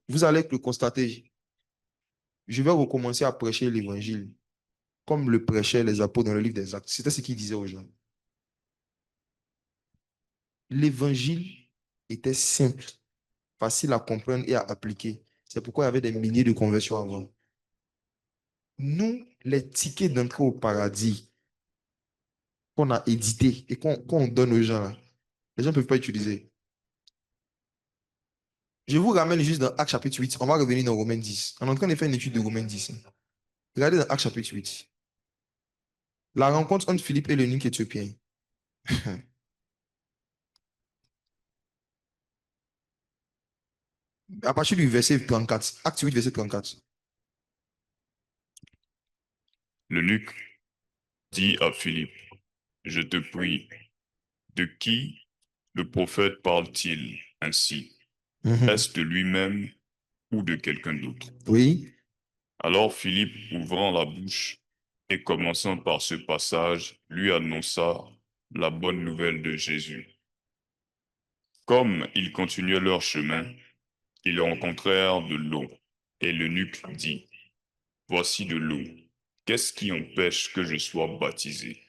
vous allez le constater, je vais recommencer à prêcher l'évangile comme le prêchaient les apôtres dans le livre des Actes. C'était ce qu'ils disaient aux gens. L'évangile était simple, facile à comprendre et à appliquer. C'est pourquoi il y avait des milliers de conversions avant. Nous, les tickets d'entrée au paradis qu'on a édités et qu'on donne aux gens, là, les gens ne peuvent pas utiliser. Je vous ramène juste dans Actes chapitre 8. On va revenir dans Romains 10. On est en train de faire une étude de Romains 10. Regardez dans Actes chapitre 8. La rencontre entre Philippe et le l'eunuque éthiopien. À partir du verset 34. Acte 8, verset 34. L'eunuque dit à Philippe, je te prie, de qui le prophète parle-t-il ainsi? Mhm. Est-ce de lui-même ou de quelqu'un d'autre? Oui. Alors Philippe, ouvrant la bouche et commençant par ce passage, lui annonça la bonne nouvelle de Jésus. Comme ils continuaient leur chemin, ils rencontrèrent de l'eau, et l'eunuque dit, voici de l'eau. Qu'est-ce qui empêche que je sois baptisé?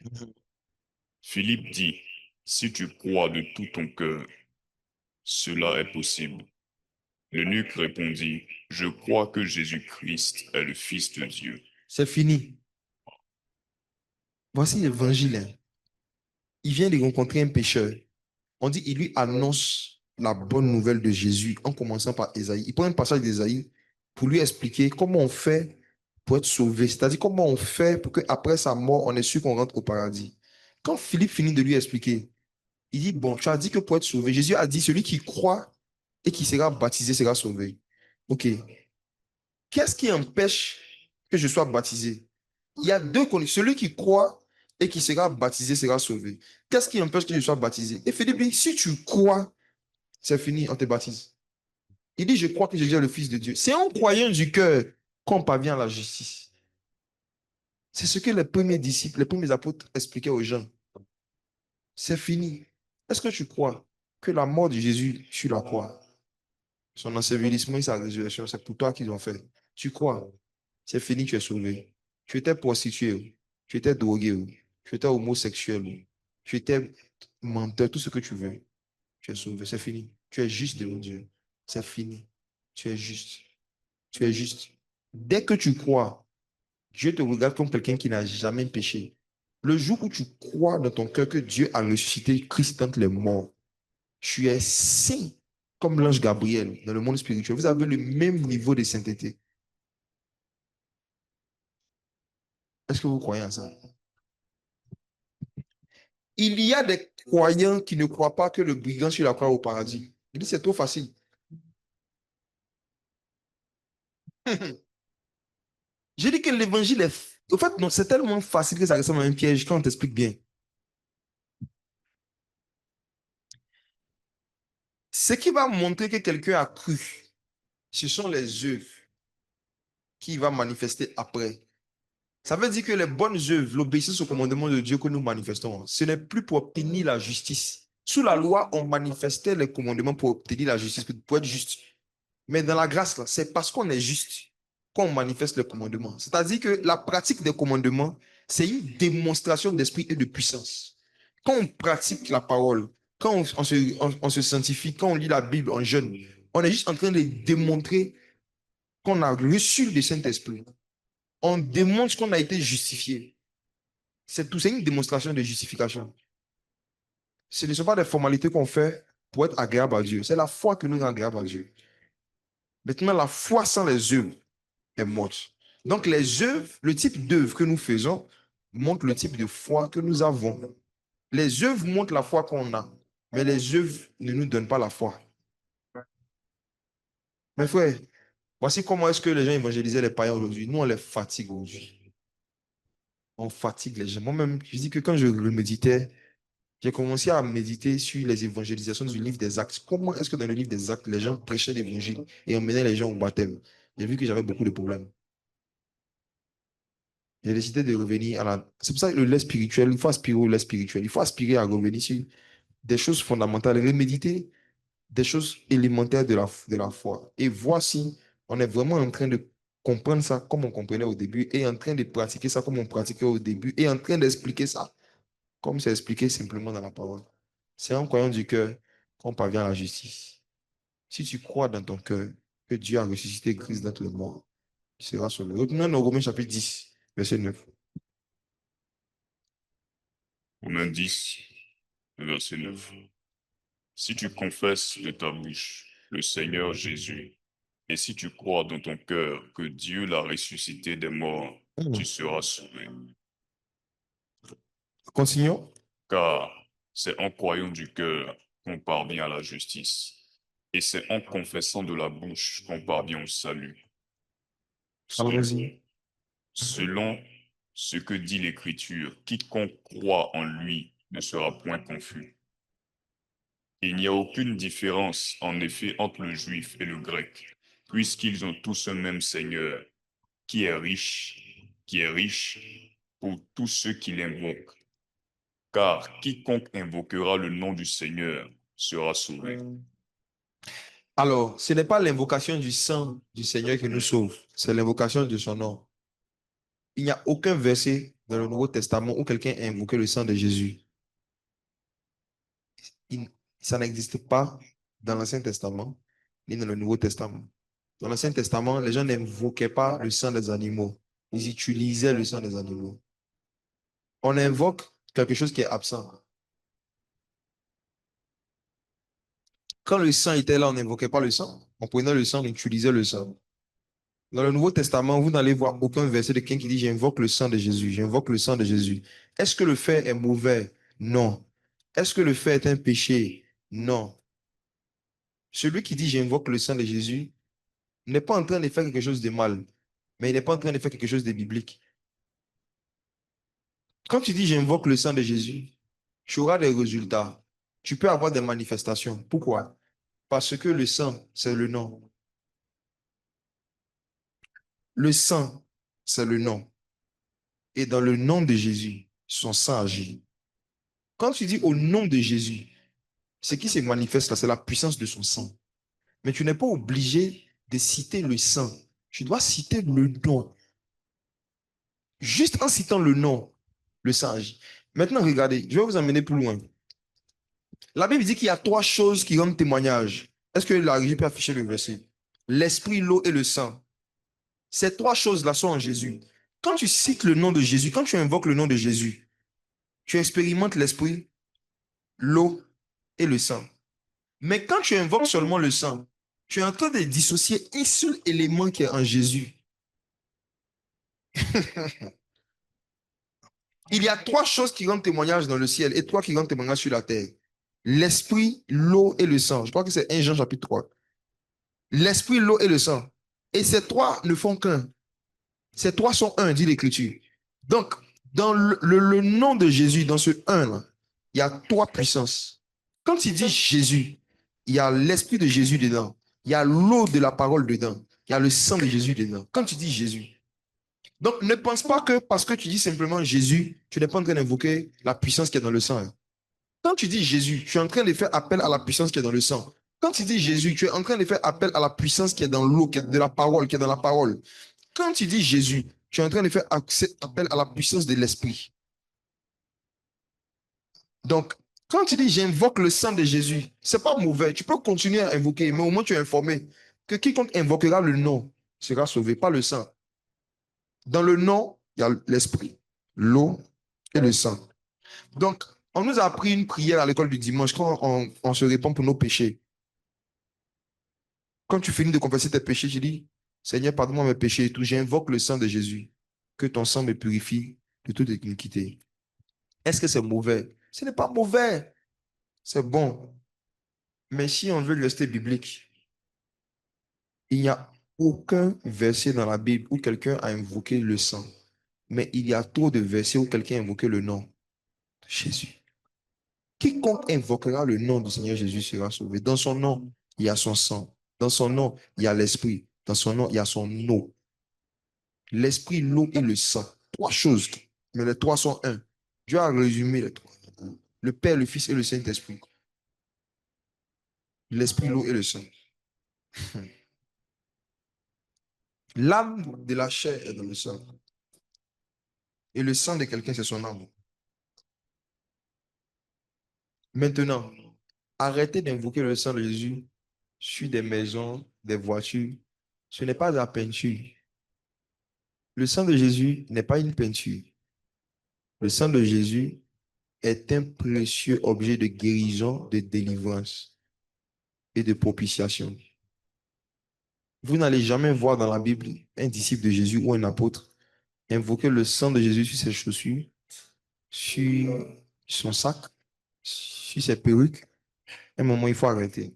Philippe dit, si tu crois de tout ton cœur, cela est possible. L'eunuque répondit, je crois que Jésus-Christ est le Fils de Dieu. C'est fini. Voici l'évangile, hein. Il vient de rencontrer un pécheur. On dit, il lui annonce la bonne nouvelle de Jésus en commençant par Ésaïe. Il prend un passage d'Ésaïe pour lui expliquer comment on fait pour être sauvé. C'est-à-dire comment on fait pour qu'après sa mort, on est sûr qu'on rentre au paradis. Quand Philippe finit de lui expliquer, il dit, bon, tu as dit que pour être sauvé, Jésus a dit, celui qui croit et qui sera baptisé sera sauvé. OK. Qu'est-ce qui empêche que je sois baptisé? Il y a deux conditions. Celui qui croit et qui sera baptisé sera sauvé. Qu'est-ce qui empêche que je sois baptisé? Et Philippe dit, si tu crois, c'est fini, on te baptise. Il dit, je crois que Jésus est le Fils de Dieu. C'est en croyant du cœur qu'on parvient à la justice. C'est ce que les premiers disciples, les premiers apôtres expliquaient aux gens. C'est fini. Est-ce que tu crois que la mort de Jésus sur la croix, son ensevelissement et sa résurrection, c'est pour toi qu'ils ont fait? Tu crois? C'est fini, tu es sauvé. Tu étais prostitué, tu étais drogué, tu étais homosexuel, tu étais menteur, tout ce que tu veux. Tu es sauvé, c'est fini. Tu es juste devant Dieu. C'est fini. Tu es juste. Tu es juste. Dès que tu crois, Dieu te regarde comme quelqu'un qui n'a jamais péché. Le jour où tu crois dans ton cœur que Dieu a ressuscité Christ entre les morts, tu es saint comme l'ange Gabriel dans le monde spirituel. Vous avez le même niveau de sainteté. Est-ce que vous croyez à ça? Il y a des croyants qui ne croient pas que le brigand sur la croix au paradis. Il dit, c'est trop facile. J'ai dit que l'évangile est... Au fait, non, c'est tellement facile que ça ressemble à un piège quand on t'explique bien. Ce qui va montrer que quelqu'un a cru, ce sont les œuvres qu'il va manifester après. Ça veut dire que les bonnes œuvres, l'obéissance au commandement de Dieu que nous manifestons, ce n'est plus pour obtenir la justice. Sous la loi, on manifestait les commandements pour obtenir la justice, pour être juste. Mais dans la grâce, là, c'est parce qu'on est juste qu'on manifeste les commandements. C'est-à-dire que la pratique des commandements, c'est une démonstration d'esprit et de puissance. Quand on pratique la parole, quand on se sanctifie, quand on lit la Bible en jeûne, on est juste en train de démontrer qu'on a reçu le Saint-Esprit. On démontre qu'on a été justifié. C'est tout, c'est une démonstration de justification. Ce ne sont pas des formalités qu'on fait pour être agréable à Dieu. C'est la foi que nous rend agréable à Dieu. Maintenant, la foi sans les œuvres est morte. Donc, les œuvres, le type d'œuvre que nous faisons montre le type de foi que nous avons. Les œuvres montrent la foi qu'on a, mais les œuvres ne nous donnent pas la foi. Mes frères, voici comment est-ce que les gens évangélisaient les païens aujourd'hui. Nous, on les fatigue aujourd'hui. On fatigue les gens. Moi-même, je dis que quand je le méditais, j'ai commencé à méditer sur les évangélisations du livre des Actes. Comment est-ce que dans le livre des Actes, les gens prêchaient l'évangile et emmenaient les gens au baptême? J'ai vu que j'avais beaucoup de problèmes. J'ai décidé de revenir à la... C'est pour ça que le lait spirituel, il faut aspirer au lait spirituel. Il faut aspirer à revenir sur des choses fondamentales, reméditer des choses élémentaires de la foi. Et voir si on est vraiment en train de comprendre ça comme on comprenait au début et en train de pratiquer ça comme on pratiquait au début et en train d'expliquer ça comme c'est expliqué simplement dans la parole. C'est en croyant du cœur qu'on parvient à la justice. Si tu crois dans ton cœur que Dieu a ressuscité Christ d'entre les morts, tu seras sauvé. Retournons dans Romains chapitre 10, verset 9. Romains 10, verset 9. Si tu confesses de ta bouche le Seigneur Jésus, et si tu crois dans ton cœur que Dieu l'a ressuscité des morts, tu seras sauvé. Continuons. Car c'est en croyant du cœur qu'on parvient à la justice, et c'est en confessant de la bouche qu'on parvient au salut. Allons-y. Selon ce que dit l'Écriture, quiconque croit en lui ne sera point confus. Il n'y a aucune différence, en effet, entre le juif et le grec, puisqu'ils ont tous un même Seigneur, qui est riche pour tous ceux qui l'invoquent. Car quiconque invoquera le nom du Seigneur sera sauvé. Alors, ce n'est pas l'invocation du sang du Seigneur qui nous sauve, c'est l'invocation de son nom. Il n'y a aucun verset dans le Nouveau Testament où quelqu'un a invoqué le sang de Jésus. Ça n'existe pas dans l'Ancien Testament ni dans le Nouveau Testament. Dans l'Ancien Testament, les gens n'invoquaient pas le sang des animaux. Ils utilisaient le sang des animaux. On invoque quelque chose qui est absent. Quand le sang était là, on n'invoquait pas le sang. On prenait le sang, on utilisait le sang. Dans le Nouveau Testament, vous n'allez voir aucun verset de quelqu'un qui dit j'invoque le sang de Jésus, j'invoque le sang de Jésus. Est-ce que le fait est mauvais? Non. Est-ce que le fait est un péché? Non. Celui qui dit j'invoque le sang de Jésus n'est pas en train de faire quelque chose de mal, mais il n'est pas en train de faire quelque chose de biblique. Quand tu dis j'invoque le sang de Jésus, tu auras des résultats. Tu peux avoir des manifestations. Pourquoi? Parce que le sang, c'est le nom. Le sang, c'est le nom. Et dans le nom de Jésus, son sang agit. Quand tu dis au nom de Jésus, ce qui se manifeste là, c'est la puissance de son sang. Mais tu n'es pas obligé de citer le sang. Tu dois citer le nom. Juste en citant le nom, le sang agit. Maintenant, regardez, je vais vous emmener plus loin. La Bible dit qu'il y a trois choses qui rendent témoignage. Est-ce que la régie peut afficher le verset? L'esprit, l'eau et le sang. Ces trois choses-là sont en Jésus. Quand tu cites le nom de Jésus, quand tu invoques le nom de Jésus, tu expérimentes l'esprit, l'eau et le sang. Mais quand tu invoques seulement le sang, tu es en train de dissocier un seul élément qui est en Jésus. Il y a trois choses qui rendent témoignage dans le ciel et trois qui rendent témoignage sur la terre. l'esprit, l'eau et le sang. Je crois que c'est 1 Jean chapitre 3. L'esprit, l'eau et le sang. Et ces trois ne font qu'un. Ces trois sont un, dit l'Écriture. Donc, dans le nom de Jésus, dans ce un là, il y a trois puissances. Quand il dit Jésus, il y a l'esprit de Jésus dedans. Il y a l'eau de la parole dedans. Il y a le sang de Jésus dedans. Quand tu dis Jésus. Donc, ne pense pas que parce que tu dis simplement Jésus, tu n'es pas en train d'invoquer la puissance qui est dans le sang. Hein. Quand tu dis Jésus, tu es en train de faire appel à la puissance qui est dans le sang. Quand tu dis Jésus, tu es en train de faire appel à la puissance qui est dans l'eau, qui est de la parole, qui est dans la parole. Quand tu dis Jésus, tu es en train de faire appel à la puissance de l'esprit. Donc, quand tu dis j'invoque le sang de Jésus, c'est pas mauvais. Tu peux continuer à invoquer, mais au moins tu es informé que quiconque invoquera le nom sera sauvé, pas le sang. Dans le nom, il y a l'esprit, l'eau et le sang. Donc, on nous a appris une prière à l'école du dimanche quand on se répand pour nos péchés. Quand tu finis de confesser tes péchés, tu dis, Seigneur, pardonne-moi mes péchés et tout. J'invoque le sang de Jésus. Que ton sang me purifie de toute iniquité. Est-ce que c'est mauvais? Ce n'est pas mauvais. C'est bon. Mais si on veut rester biblique, il n'y a aucun verset dans la Bible où quelqu'un a invoqué le sang. Mais il y a trop de versets où quelqu'un a invoqué le nom de Jésus. Quiconque invoquera le nom du Seigneur Jésus sera sauvé. Dans son nom, il y a son sang. Dans son nom, il y a l'esprit. Dans son nom, il y a son eau. L'esprit, l'eau et le sang. Trois choses. Mais les trois sont un. Dieu a résumé les trois. Le Père, le Fils et le Saint-Esprit. L'esprit, l'eau et le sang. L'âme de la chair est dans le sang. Et le sang de quelqu'un, c'est son âme. Maintenant, arrêtez d'invoquer le sang de Jésus sur des maisons, des voitures. Ce n'est pas la peinture. Le sang de Jésus n'est pas une peinture. Le sang de Jésus est un précieux objet de guérison, de délivrance et de propitiation. Vous n'allez jamais voir dans la Bible un disciple de Jésus ou un apôtre invoquer le sang de Jésus sur ses chaussures, sur son sac, sur ses perruques. À un moment, il faut arrêter.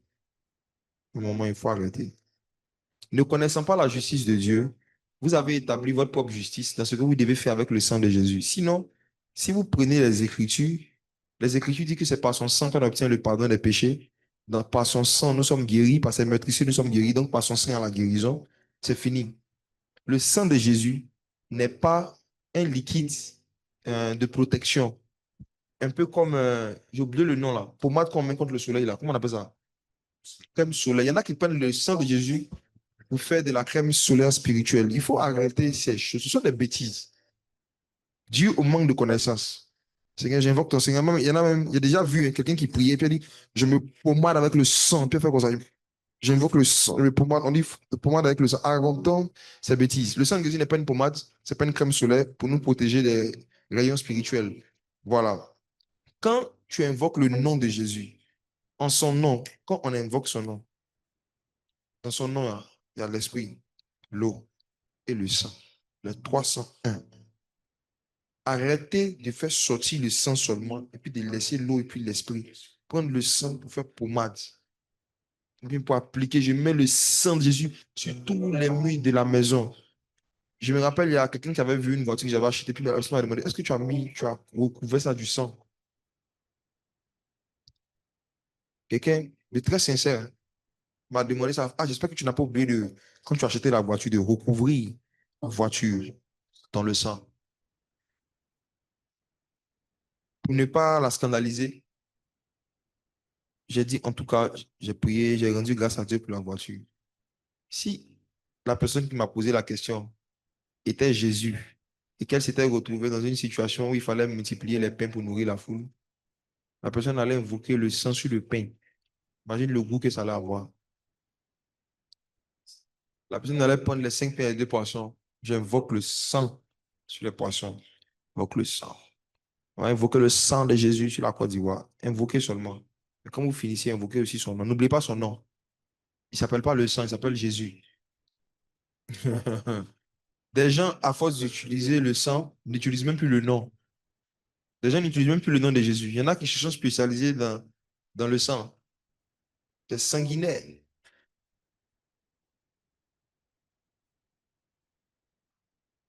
À un moment, il faut arrêter. Ne connaissant pas la justice de Dieu, vous avez établi votre propre justice dans ce que vous devez faire avec le sang de Jésus. Sinon, si vous prenez les Écritures disent que c'est par son sang qu'on obtient le pardon des péchés. Donc, par son sang, nous sommes guéris. Par ses meurtrissures, nous sommes guéris. Donc, par son sang à la guérison, c'est fini. Le sang de Jésus n'est pas un liquide de protection. Un peu comme, j'ai oublié le nom là, pommade qu'on met contre le soleil là. Comment on appelle ça? Crème soleil. Il y en a qui prennent le sang de Jésus pour faire de la crème solaire spirituelle. Il faut arrêter ces choses. Ce sont des bêtises. Dû au manque de connaissances. Seigneur, j'invoque ton Seigneur. Même, il y en a même, il y a déjà vu quelqu'un qui priait, puis il a dit, je me pommade avec le sang, puis il fait comme ça. J'invoque le sang, le pommade, on dit pommade avec le sang. Arrêtons ces bêtises. Le sang de Jésus n'est pas une pommade, c'est pas une crème solaire pour nous protéger des rayons spirituels. Voilà. Quand tu invoques le nom de Jésus, en son nom, quand on invoque son nom, dans son nom, hein, il y a l'esprit, l'eau et le sang. Les trois sont un. Arrêtez de faire sortir le sang seulement et puis de laisser l'eau et puis l'esprit. Prendre le sang pour faire pommade. Et puis pour appliquer, je mets le sang de Jésus sur tous les murs de la maison. Je me rappelle, il y a quelqu'un qui avait vu une voiture que j'avais achetée, puis la personne m'a demandé, est-ce que tu as recouvert ça du sang? Quelqu'un de très sincère m'a demandé ça. Ah, j'espère que tu n'as pas oublié de, quand tu as acheté la voiture, de recouvrir la voiture dans le sang. Pour ne pas la scandaliser, j'ai dit, en tout cas, j'ai prié, j'ai rendu grâce à Dieu pour la voiture. Si la personne qui m'a posé la question était Jésus et qu'elle s'était retrouvée dans une situation où il fallait multiplier les pains pour nourrir la foule, la personne allait invoquer le sang sur le pain. Imagine le goût que ça allait avoir. La personne allait prendre les 5 pains et 2 poissons. J'invoque le sang sur les poissons. Invoque le sang. On va invoquer le sang de Jésus sur la Côte d'Ivoire. Invoquez seulement. Et quand vous finissez, invoquez aussi son nom. N'oubliez pas son nom. Il ne s'appelle pas le sang, il s'appelle Jésus. Des gens, à force d'utiliser le sang, n'utilisent même plus le nom. Des gens n'utilisent même plus le nom de Jésus. Il y en a qui se sont spécialisés dans dans le sang. C'est sanguinaire.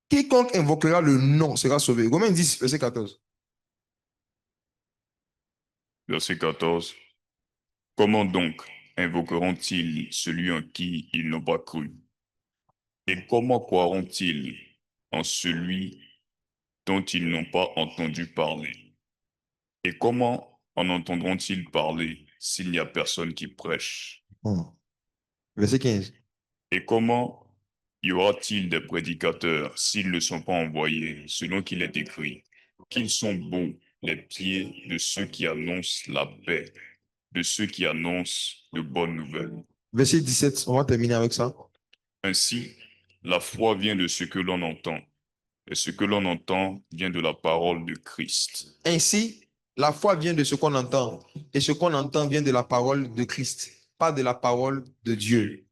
Quiconque invoquera le nom sera sauvé. Romains 10, verset 14. Verset 14. Comment donc invoqueront-ils celui en qui ils n'ont pas cru? Et comment croiront-ils en celui dont ils n'ont pas entendu parler? Et comment en entendront-ils parler s'il n'y a personne qui prêche? Verset 15. Et comment y aura-t-il des prédicateurs s'ils ne sont pas envoyés, selon qu'il est écrit, qu'ils sont beaux les pieds de ceux qui annoncent la paix, de ceux qui annoncent de bonnes nouvelles. Verset 17, on va terminer avec ça. Ainsi, la foi vient de ce que l'on entend, et ce que l'on entend vient de la parole de Christ. Ainsi, la foi vient de ce qu'on entend, et ce qu'on entend vient de la parole de Christ, pas de la parole de Dieu.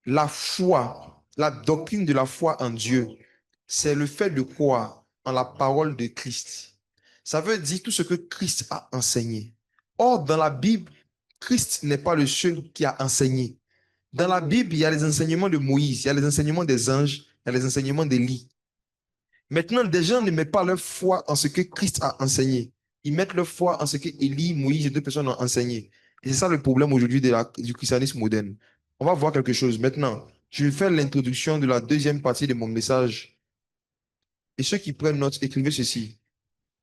La foi, la doctrine de la foi en Dieu, c'est le fait de croire en la parole de Christ. Ça veut dire tout ce que Christ a enseigné. Or, dans la Bible, Christ n'est pas le seul qui a enseigné. Dans la Bible, il y a les enseignements de Moïse, il y a les enseignements des anges, il y a les enseignements d'Élie. Maintenant, des gens ne mettent pas leur foi en ce que Christ a enseigné. Ils mettent leur foi en ce que Élie, Moïse et d'autres personnes ont enseigné. Et c'est ça le problème aujourd'hui du christianisme moderne. On va voir quelque chose. Maintenant, je vais faire l'introduction de la deuxième partie de mon message. Et ceux qui prennent note, écrivez ceci.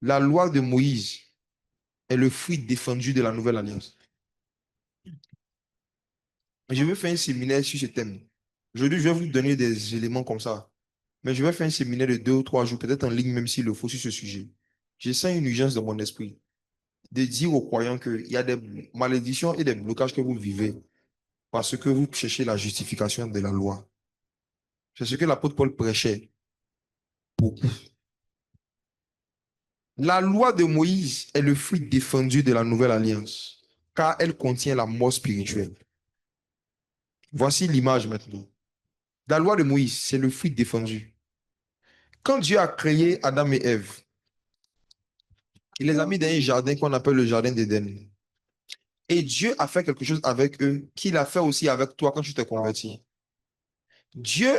La loi de Moïse est le fruit défendu de la nouvelle alliance. Je vais faire un séminaire sur ce thème. Aujourd'hui, je vais vous donner des éléments comme ça. Mais je vais faire un séminaire de 2 ou 3 jours, peut-être en ligne, même s'il le faut, sur ce sujet. Je sens une urgence dans mon esprit de dire aux croyants qu'il y a des malédictions et des blocages que vous vivez parce que vous cherchez la justification de la loi. C'est ce que l'apôtre Paul prêchait beaucoup. La loi de Moïse est le fruit défendu de la nouvelle alliance, car elle contient la mort spirituelle. Voici l'image maintenant. La loi de Moïse, c'est le fruit défendu. Quand Dieu a créé Adam et Ève, il les a mis dans un jardin qu'on appelle le jardin d'Éden. Et Dieu a fait quelque chose avec eux qu'il a fait aussi avec toi quand tu t'es converti. Dieu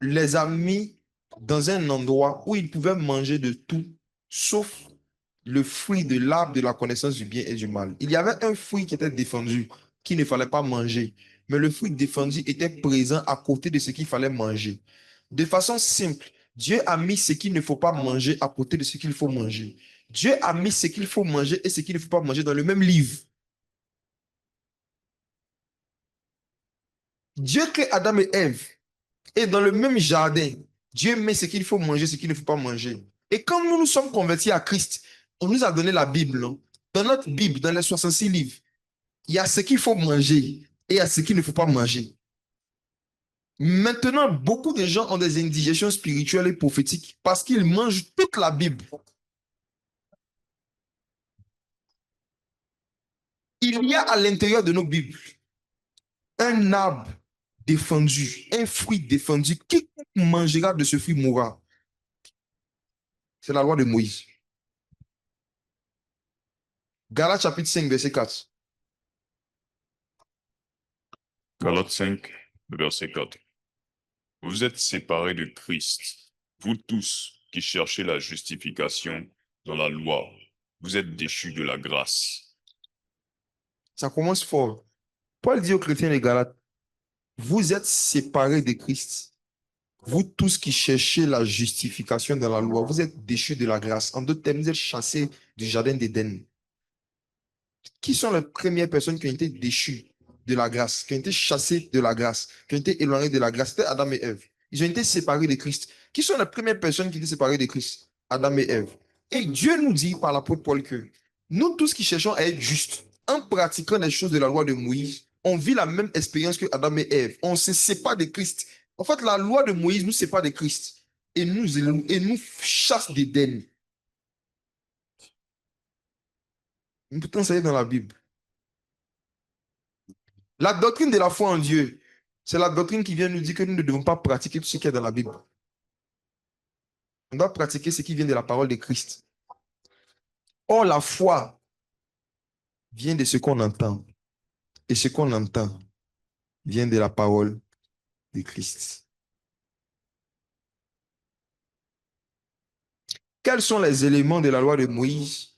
les a mis dans un endroit où ils pouvaient manger de tout, sauf le fruit de l'arbre de la connaissance du bien et du mal. Il y avait un fruit qui était défendu, qu'il ne fallait pas manger, mais le fruit défendu était présent à côté de ce qu'il fallait manger. De façon simple, Dieu a mis ce qu'il ne faut pas manger à côté de ce qu'il faut manger. Dieu a mis ce qu'il faut manger et ce qu'il ne faut pas manger dans le même livre. Dieu crée Adam et Ève. Et dans le même jardin, Dieu met ce qu'il faut manger, ce qu'il ne faut pas manger. Et quand nous nous sommes convertis à Christ, on nous a donné la Bible. Non? Dans notre Bible, dans les 66 livres, il y a ce qu'il faut manger et il y a ce qu'il ne faut pas manger. Maintenant, beaucoup de gens ont des indigestions spirituelles et prophétiques parce qu'ils mangent toute la Bible. Il y a à l'intérieur de nos Bibles un arbre défendu, un fruit défendu. Qui mangera de ce fruit mourra. C'est la loi de Moïse. Galates chapitre 5, verset 4. Galates 5, verset 4. Vous êtes séparés de Christ, vous tous qui cherchez la justification dans la loi. Vous êtes déchus de la grâce. Ça commence fort. Paul dit aux chrétiens de Galates, vous êtes séparés de Christ. Vous tous qui cherchez la justification dans la loi, vous êtes déchus de la grâce. En d'autres termes, vous êtes chassés du jardin d'Éden. Qui sont les premières personnes qui ont été déchues de la grâce, qui ont été chassées de la grâce, qui ont été éloignées de la grâce? C'était Adam et Ève. Ils ont été séparés de Christ. Qui sont les premières personnes qui ont été séparées de Christ? Adam et Ève. Et Dieu nous dit par l'apôtre Paul que nous tous qui cherchons à être justes, en pratiquant les choses de la loi de Moïse, on vit la même expérience que Adam et Ève. On se sépare de Christ. En fait, la loi de Moïse nous sépare de Christ et nous chasse d'Éden. Pourtant, ça est dans la Bible. La doctrine de la foi en Dieu, c'est la doctrine qui vient nous dire que nous ne devons pas pratiquer tout ce qui est dans la Bible. On doit pratiquer ce qui vient de la parole de Christ. Or, la foi vient de ce qu'on entend. Et ce qu'on entend vient de la parole de Christ. Quels sont les éléments de la loi de Moïse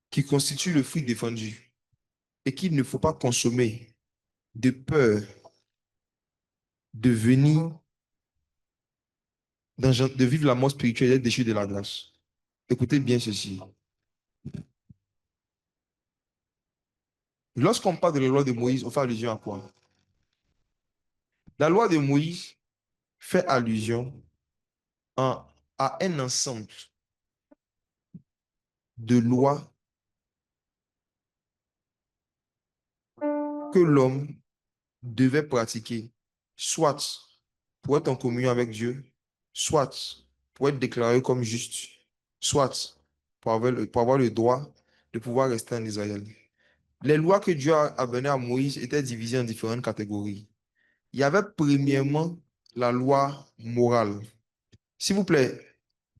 qui constituent le fruit défendu et qu'il ne faut pas consommer de peur de venir, de vivre la mort spirituelle et d'être déchu de la grâce? Écoutez bien ceci. Lorsqu'on parle de la loi de Moïse, on fait allusion à quoi? La loi de Moïse fait allusion à un ensemble de lois que l'homme devait pratiquer, soit pour être en communion avec Dieu, soit pour être déclaré comme juste, soit pour avoir le droit de pouvoir rester en Israël. Les lois que Dieu a données à Moïse étaient divisées en différentes catégories. Il y avait premièrement la loi morale. S'il vous plaît,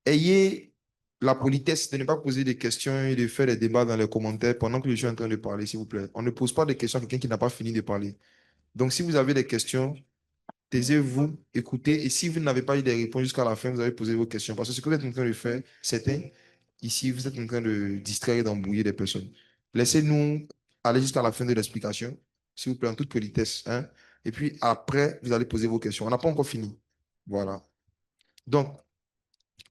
ayez la politesse de ne pas poser des questions et de faire des débats dans les commentaires pendant que je suis en train de parler, s'il vous plaît. On ne pose pas de questions à quelqu'un qui n'a pas fini de parler. Donc, si vous avez des questions, taisez-vous, écoutez, et si vous n'avez pas eu des réponses jusqu'à la fin, vous allez poser vos questions. Parce que ce que vous êtes en train de faire, c'est ici, vous êtes en train de distraire et d'embrouiller des personnes. Laissez-nous aller jusqu'à la fin de l'explication, s'il vous plaît, en toute politesse, hein. Et puis après, vous allez poser vos questions. On n'a pas encore fini. Voilà. Donc,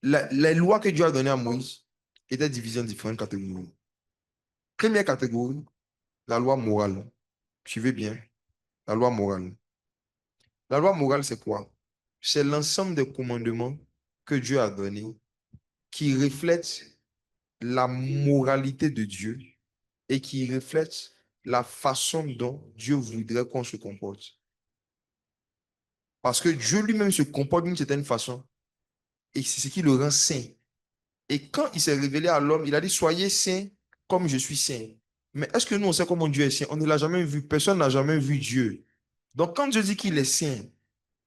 les lois que Dieu a données à Moïse étaient divisées en différentes catégories. Première catégorie, la loi morale. Suivez bien, la loi morale. La loi morale, c'est quoi? C'est l'ensemble des commandements que Dieu a donnés qui reflètent la moralité de Dieu et qui reflètent la façon dont Dieu voudrait qu'on se comporte. Parce que Dieu lui-même se comporte d'une certaine façon et c'est ce qui le rend saint. Et quand il s'est révélé à l'homme, il a dit, soyez saints comme je suis saint. Mais est-ce que nous, on sait comment Dieu est saint? On ne l'a jamais vu. Personne n'a jamais vu Dieu. Donc, quand Dieu dit qu'il est saint,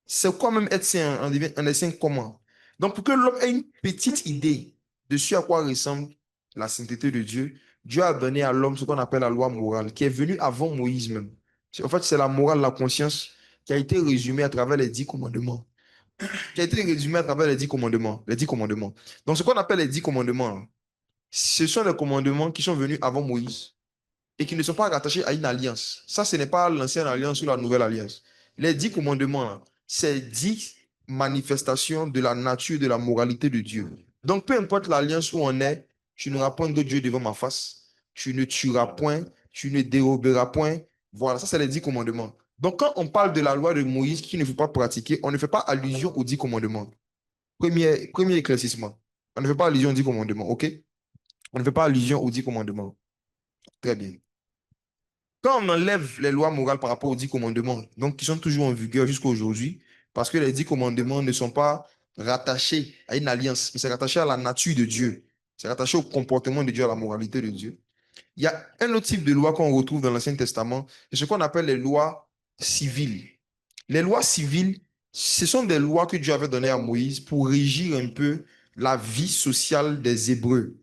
c'est quoi même être saint? On est saint comment? Donc, pour que l'homme ait une petite idée de ce à quoi ressemble la sainteté de Dieu, Dieu a donné à l'homme ce qu'on appelle la loi morale, qui est venue avant Moïse même. En fait, c'est la morale, la conscience, qui a été résumée à travers les 10 commandements. Qui a été résumée à travers les 10 commandements. Les 10 commandements. Donc, ce qu'on appelle les 10 commandements, ce sont les commandements qui sont venus avant Moïse et qui ne sont pas rattachés à une alliance. Ça, ce n'est pas l'ancienne alliance ou la nouvelle alliance. Les 10 commandements, c'est 10 manifestations de la nature, de la moralité de Dieu. Donc, peu importe l'alliance où on est, tu n'auras point d'autre Dieu devant ma face, tu ne tueras point, tu ne déroberas point. Voilà, ça, c'est les 10 commandements. Donc, quand on parle de la loi de Moïse qu'il ne faut pas pratiquer, on ne fait pas allusion aux 10 commandements. Premier éclaircissement. On ne fait pas allusion aux 10 commandements, OK? On ne fait pas allusion aux 10 commandements. Très bien. Quand on enlève les lois morales par rapport aux 10 commandements, donc qui sont toujours en vigueur jusqu'à aujourd'hui, parce que les 10 commandements ne sont pas rattachés à une alliance, mais c'est rattaché à la nature de Dieu. C'est rattaché au comportement de Dieu, à la moralité de Dieu. Il y a un autre type de loi qu'on retrouve dans l'Ancien Testament, c'est ce qu'on appelle les lois civiles. Les lois civiles, ce sont des lois que Dieu avait données à Moïse pour régir un peu la vie sociale des Hébreux.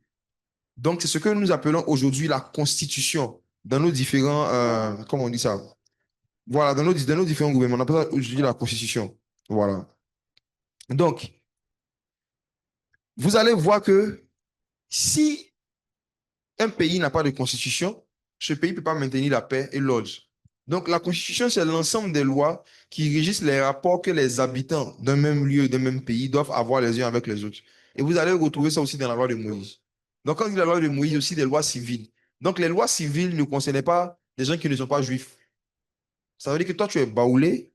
Donc, c'est ce que nous appelons aujourd'hui la Constitution dans nos différents, comment on dit ça? Voilà, dans nos différents gouvernements, on appelle ça aujourd'hui la Constitution. Voilà. Donc, vous allez voir que si un pays n'a pas de constitution, ce pays ne peut pas maintenir la paix et l'ordre. Donc, la constitution, c'est l'ensemble des lois qui régissent les rapports que les habitants d'un même lieu, d'un même pays doivent avoir les uns avec les autres. Et vous allez retrouver ça aussi dans la loi de Moïse. Donc, quand on dit la loi de Moïse, il y a aussi des lois civiles. Donc, les lois civiles ne concernaient pas des gens qui ne sont pas juifs. Ça veut dire que toi, tu es baoulé,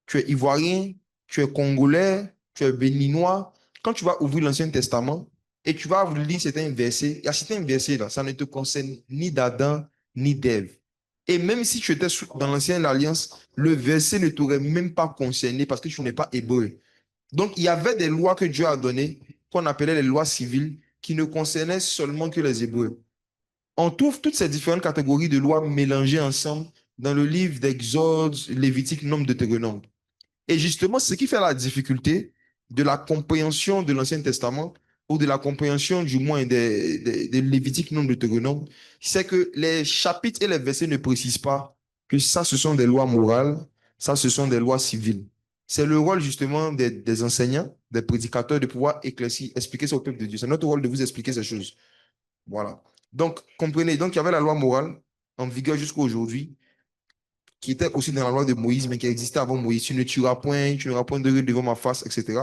tu es ivoirien, tu es congolais, tu es béninois. Quand tu vas ouvrir l'Ancien Testament et tu vas lire certains versets, il y a certains versets là, ça ne te concerne ni d'Adam ni d'Ève. Et même si tu étais dans l'Ancienne Alliance, le verset ne t'aurait même pas concerné parce que tu n'es pas hébreu. Donc, il y avait des lois que Dieu a données, qu'on appelait les lois civiles, qui ne concernaient seulement que les Hébreux. On trouve toutes ces différentes catégories de lois mélangées ensemble dans le livre d'Exode, Lévitique, Nombre, Deutéronome. Et justement, ce qui fait la difficulté de la compréhension de l'Ancien Testament, ou de la compréhension du moins des Lévitiques non Deutéronome, c'est que les chapitres et les versets ne précisent pas que ça, ce sont des lois morales, ça, ce sont des lois civiles. C'est le rôle justement des enseignants, des prédicateurs de pouvoir éclaircir, expliquer ça au peuple de Dieu. C'est notre rôle de vous expliquer ces choses. Voilà. Donc, comprenez, donc il y avait la loi morale en vigueur jusqu'à aujourd'hui, qui était aussi dans la loi de Moïse, mais qui existait avant Moïse. Tu ne tueras point, tu n'auras point de rue devant ma face, etc.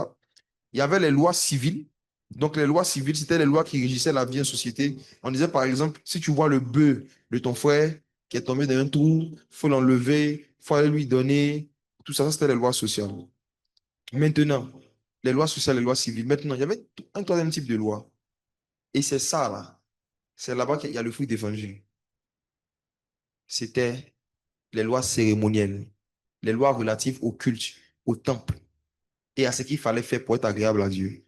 Il y avait les lois civiles. Donc, les lois civiles, c'était les lois qui régissaient la vie en société. On disait, par exemple, si tu vois le bœuf de ton frère qui est tombé dans un trou, il faut l'enlever, il faut aller lui donner. Tout ça, c'était les lois sociales. Maintenant, les lois sociales, les lois civiles. Maintenant, il y avait un troisième type de loi. Et c'est ça, là. C'est là-bas qu'il y a le fruit d'évangile. C'était les lois cérémonielles, les lois relatives au culte, au temple et à ce qu'il fallait faire pour être agréable à Dieu.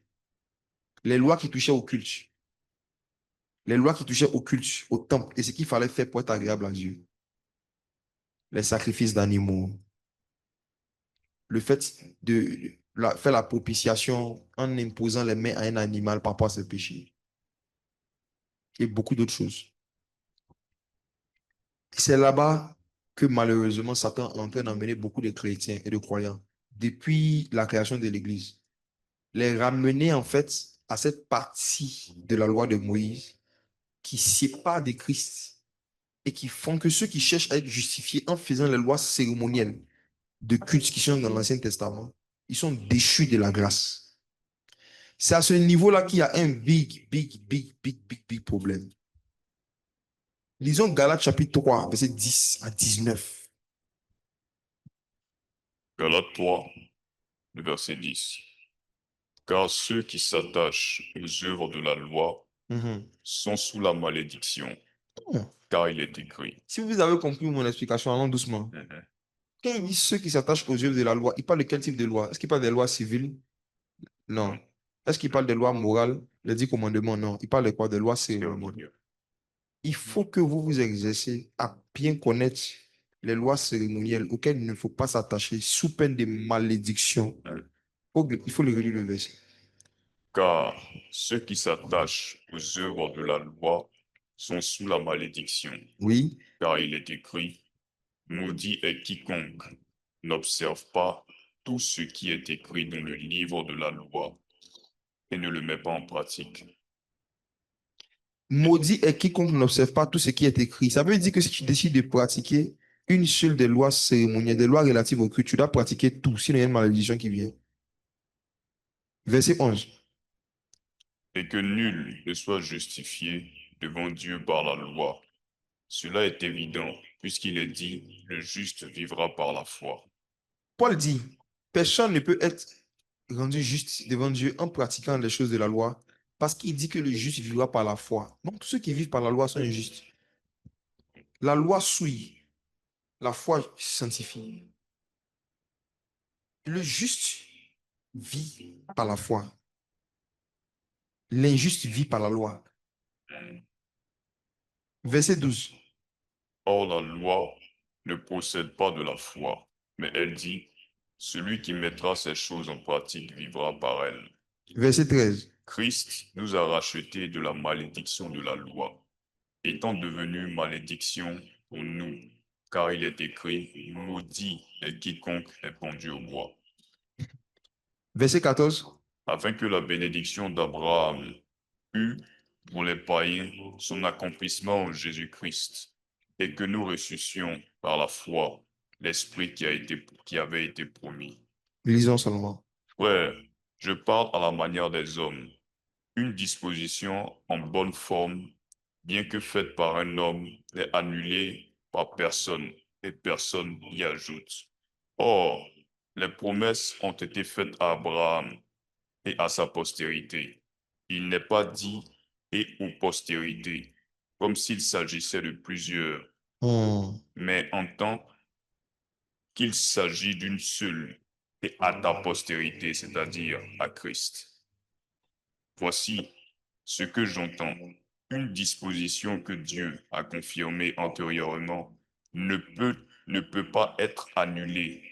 Les lois qui touchaient au culte, les lois qui touchaient au culte, au temple et ce qu'il fallait faire pour être agréable à Dieu. Les sacrifices d'animaux, le fait de faire la propitiation en imposant les mains à un animal par rapport à ses péchés et beaucoup d'autres choses. C'est là-bas que malheureusement Satan est en train d'emmener beaucoup de chrétiens et de croyants depuis la création de l'Église. Les ramener en fait à cette partie de la loi de Moïse qui sépare des Christ et qui font que ceux qui cherchent à être justifiés en faisant les lois cérémonielles de culte qui sont dans l'Ancien Testament, ils sont déchus de la grâce. C'est à ce niveau-là qu'il y a un big problème. Lisons Galates chapitre 3, verset 10 à 19. Galates 3, le verset 10. Car ceux qui s'attachent aux œuvres de la loi Mhm. sont sous la malédiction, Oh. car il est écrit. Si vous avez compris mon explication, allons doucement. Mhm. Quand il dit ceux qui s'attachent aux œuvres de la loi, il parle de quel type de loi? Est-ce qu'il parle des lois civiles? Non. Non, Est-ce qu'il parle des lois morales? Les 10 commandements? Non. Il parle de quoi? Des lois cérémonielles. cérémonieux. Il faut que vous vous exerciez à bien connaître les lois cérémonielles auxquelles il ne faut pas s'attacher sous peine de malédiction. Mhm. Il faut le relire le verset. Car ceux qui s'attachent aux œuvres de la loi sont sous la malédiction, Oui. car il est écrit, maudit est quiconque n'observe pas tout ce qui est écrit dans le livre de la loi et ne le met pas en pratique. Maudit est quiconque n'observe pas tout ce qui est écrit. Ça veut dire que si tu décides de pratiquer une seule des lois cérémonielles, des lois relatives au culte, tu dois pratiquer tout, sinon il y a une malédiction qui vient. Verset 11. Et que nul ne soit justifié devant Dieu par la loi. Cela est évident, puisqu'il est dit, le juste vivra par la foi. Paul dit, personne ne peut être rendu juste devant Dieu en pratiquant les choses de la loi, parce qu'il dit que le juste vivra par la foi. Donc, tous ceux qui vivent par la loi sont injustes. La loi souille, la foi sanctifie. Le juste vit par la foi. L'injuste vit par la loi. Verset 12. Or, la loi ne procède pas de la foi, mais elle dit, celui qui mettra ces choses en pratique vivra par elles. Verset 13. Christ nous a rachetés de la malédiction de la loi, étant devenu malédiction pour nous, car il est écrit, maudit est quiconque est pendu au bois, Verset 14. afin que la bénédiction d'Abraham eût pour les païens son accomplissement en Jésus-Christ, et que nous ressuscions par la foi l'Esprit qui avait été promis. Lisons seulement. Frère, je parle à la manière des hommes, une disposition en bonne forme, bien que faite par un homme, est annulée par personne, et personne n'y ajoute. Or, les promesses ont été faites à Abraham et à sa postérité. Il n'est pas dit et aux postérités, comme s'il s'agissait de plusieurs, Hmm. mais en tant qu'il s'agit d'une seule, et à ta postérité, c'est-à-dire à Christ. Voici ce que j'entends. Une disposition que Dieu a confirmée antérieurement ne peut pas être annulée.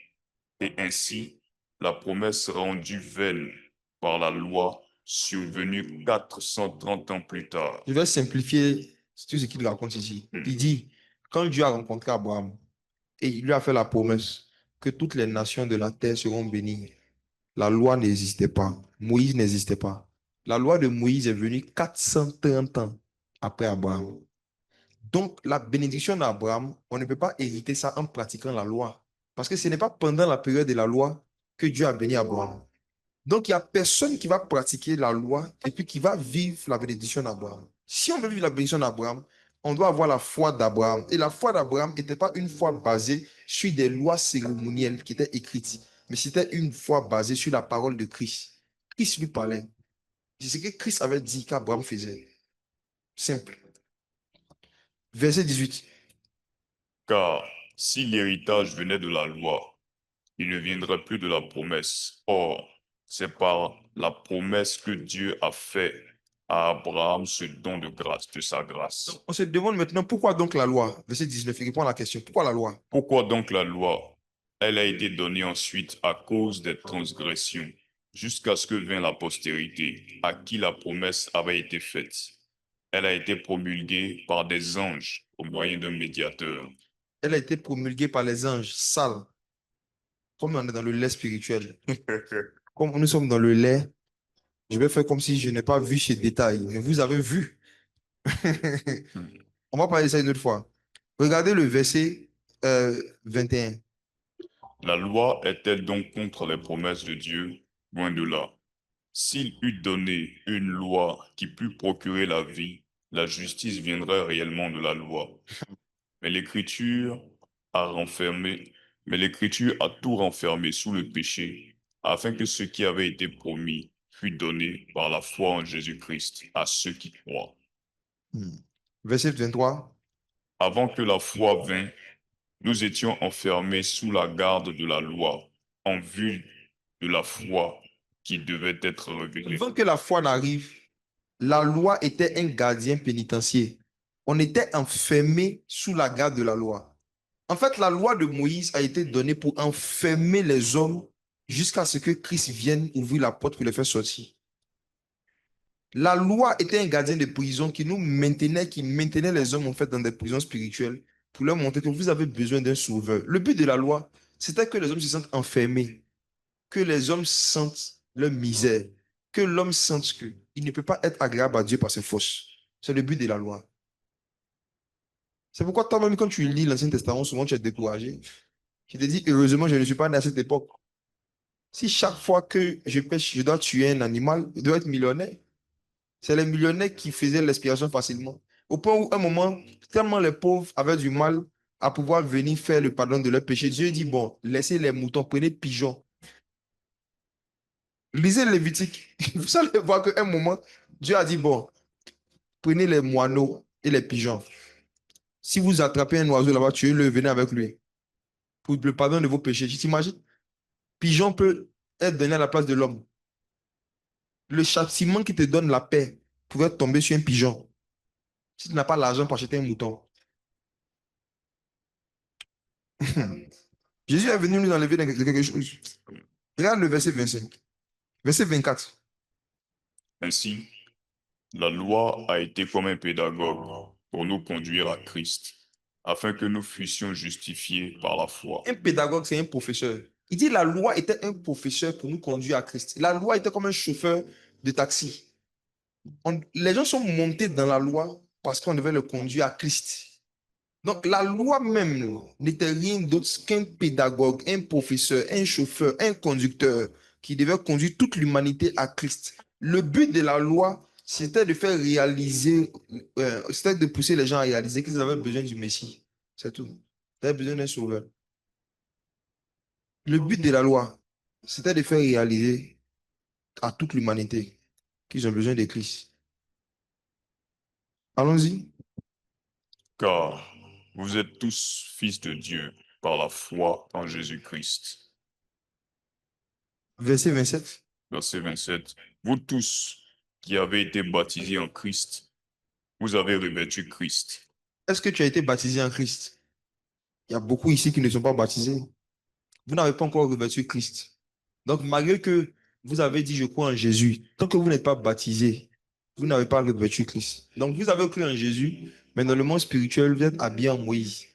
Et ainsi, la promesse rendue vaine par la loi survenu 430 ans plus tard. Je vais simplifier tout ce qu'il raconte ici. Il dit, quand Dieu a rencontré Abraham et il lui a fait la promesse que toutes les nations de la terre seront bénies, la loi n'existait pas. Moïse n'existait pas. La loi de Moïse est venue 430 ans après Abraham. Donc, la bénédiction d'Abraham, on ne peut pas hériter ça en pratiquant la loi. Parce que ce n'est pas pendant la période de la loi que Dieu a béni Abraham. Donc, il n'y a personne qui va pratiquer la loi et puis qui va vivre la bénédiction d'Abraham. Si on veut vivre la bénédiction d'Abraham, on doit avoir la foi d'Abraham. Et la foi d'Abraham n'était pas une foi basée sur des lois cérémonielles qui étaient écrites, mais c'était une foi basée sur la parole de Christ. Christ lui parlait. C'est ce que Christ avait dit qu'Abraham faisait. Simple. Verset 18. Car si l'héritage venait de la loi, il ne viendrait plus de la promesse. Or, c'est par la promesse que Dieu a fait à Abraham ce don de grâce, de sa grâce. On se demande maintenant pourquoi donc la loi. Verset 19, il répond à la question. Pourquoi la loi? Pourquoi donc la loi? Elle a été donnée ensuite à cause des transgressions, jusqu'à ce que vint la postérité, à qui la promesse avait été faite. Elle a été promulguée par des anges au moyen d'un médiateur. Elle a été promulguée par les anges sales. Comme on est dans le lait spirituel. Comme nous sommes dans le lait, je vais faire comme si je n'ai pas vu ces détails. Mais vous avez vu. On va parler de ça une autre fois. Regardez le verset 21. La loi est-elle donc contre les promesses de Dieu? Loin de là. S'il eût donné une loi qui pût procurer la vie, la justice viendrait réellement de la loi. Mais l'Écriture a renfermé, mais l'Écriture a tout renfermé sous le péché, afin que ce qui avait été promis fût donné par la foi en Jésus-Christ à ceux qui croient. Verset 23. Avant que la foi vînt, nous étions enfermés sous la garde de la loi, en vue de la foi qui devait être révélée. Avant que la foi n'arrive, la loi était un gardien pénitentiaire. On était enfermé sous la garde de la loi. En fait, la loi de Moïse a été donnée pour enfermer les hommes jusqu'à ce que Christ vienne ouvrir la porte pour les faire sortir. La loi était un gardien de prison qui nous maintenait, qui maintenait les hommes en fait dans des prisons spirituelles pour leur montrer que vous avez besoin d'un sauveur. Le but de la loi, c'était que les hommes se sentent enfermés, que les hommes sentent leur misère, que l'homme sente qu'il ne peut pas être agréable à Dieu par ses forces. C'est le but de la loi. C'est pourquoi toi-même, quand tu lis l'Ancien Testament, souvent tu es découragé. Tu te dis, heureusement, je ne suis pas né à cette époque. Si chaque fois que je pêche, je dois tuer un animal, je dois être millionnaire. C'est les millionnaires qui faisaient l'expiation facilement. Au point où, à un moment, tellement les pauvres avaient du mal à pouvoir venir faire le pardon de leurs péchés, Dieu dit, bon, laissez les moutons, prenez pigeons. Lisez Lévitique. Vous allez voir qu'à un moment, Dieu a dit, bon, prenez les moineaux et les pigeons. Si vous attrapez un oiseau là-bas, tuez-le, venez avec lui. Pour le pardon de vos péchés. Tu t'imagines? Pigeon peut être donné à la place de l'homme. Le châtiment qui te donne la paix pouvait tomber sur un pigeon. Si tu n'as pas l'argent pour acheter un mouton. Jésus est venu nous enlever de quelque chose. Regarde le verset 25. Verset 24. Ainsi, la loi a été comme un pédagogue pour nous conduire à Christ, afin que nous fussions justifiés par la foi. Un pédagogue, c'est un professeur. Il dit la loi était un professeur pour nous conduire à Christ. La loi était comme un chauffeur de taxi. Les gens sont montés dans la loi parce qu'on devait le conduire à Christ. Donc la loi même n'était rien d'autre qu'un pédagogue, un professeur, un chauffeur, un conducteur qui devait conduire toute l'humanité à Christ. Le but de la loi, c'était de faire réaliser, c'était de pousser les gens à réaliser qu'ils avaient besoin du Messie. C'est tout. Ils avaient besoin d'un sauveur. Le but de la loi, c'était de faire réaliser à toute l'humanité qu'ils ont besoin de Christ. Allons-y. Car vous êtes tous fils de Dieu par la foi en Jésus-Christ. Verset 27. Verset 27. Vous tous qui avez été baptisés en Christ, vous avez revêtu Christ. Est-ce que tu as été baptisé en Christ? Il y a beaucoup ici qui ne sont pas baptisés. Vous n'avez pas encore revêtu Christ. Donc, malgré que vous avez dit, je crois en Jésus. Tant que vous n'êtes pas baptisé, vous n'avez pas revêtu Christ. Donc, vous avez cru en Jésus, mais dans le monde spirituel, vous êtes habillé en Moïse.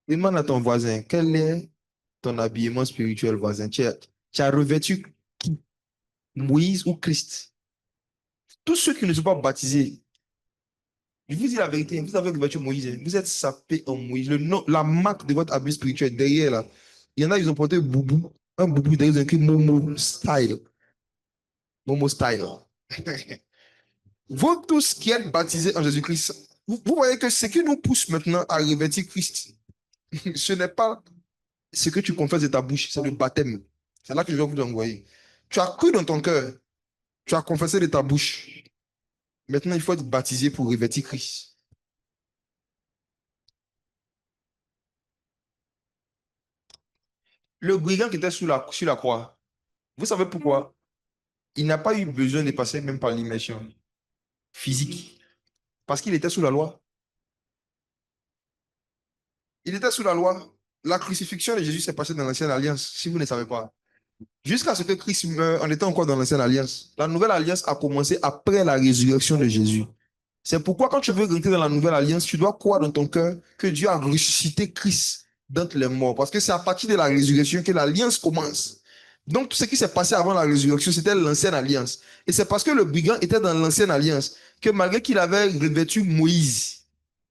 Demande à ton voisin, quel est ton habillement spirituel, voisin? Tu as revêtu qui? Moïse ou Christ? Tous ceux qui ne sont pas baptisés, je vous dis la vérité, vous avez revêtu Moïse, hein. Vous êtes sapé en Moïse. Le nom, la marque de votre habit spirituel, derrière là. Il y en a, ils ont porté boubou, un boubou derrière, ils ont écrit Momo Style. Momo Style. Vous tous qui êtes baptisés en Jésus-Christ, vous voyez que ce qui nous pousse maintenant à revêtir Christ, ce n'est pas ce que tu confesses de ta bouche, c'est le baptême. C'est là que je vais vous envoyer. Tu as cru dans ton cœur, tu as confessé de ta bouche. Maintenant, il faut être baptisé pour revêtir Christ. Le brigand qui était sur la croix, vous savez pourquoi? Il n'a pas eu besoin de passer même par l'immersion physique. Parce qu'il était sous la loi. Il était sous la loi. La crucifixion de Jésus s'est passée dans l'ancienne alliance, si vous ne savez pas. Jusqu'à ce que Christ meure, on était encore dans l'ancienne alliance. La nouvelle alliance a commencé après la résurrection de Jésus. C'est pourquoi quand tu veux rentrer dans la nouvelle alliance, tu dois croire dans ton cœur que Dieu a ressuscité Christ d'entre les morts. Parce que c'est à partir de la résurrection que l'alliance commence. Donc tout ce qui s'est passé avant la résurrection, c'était l'ancienne alliance. Et c'est parce que le brigand était dans l'ancienne alliance que malgré qu'il avait revêtu Moïse,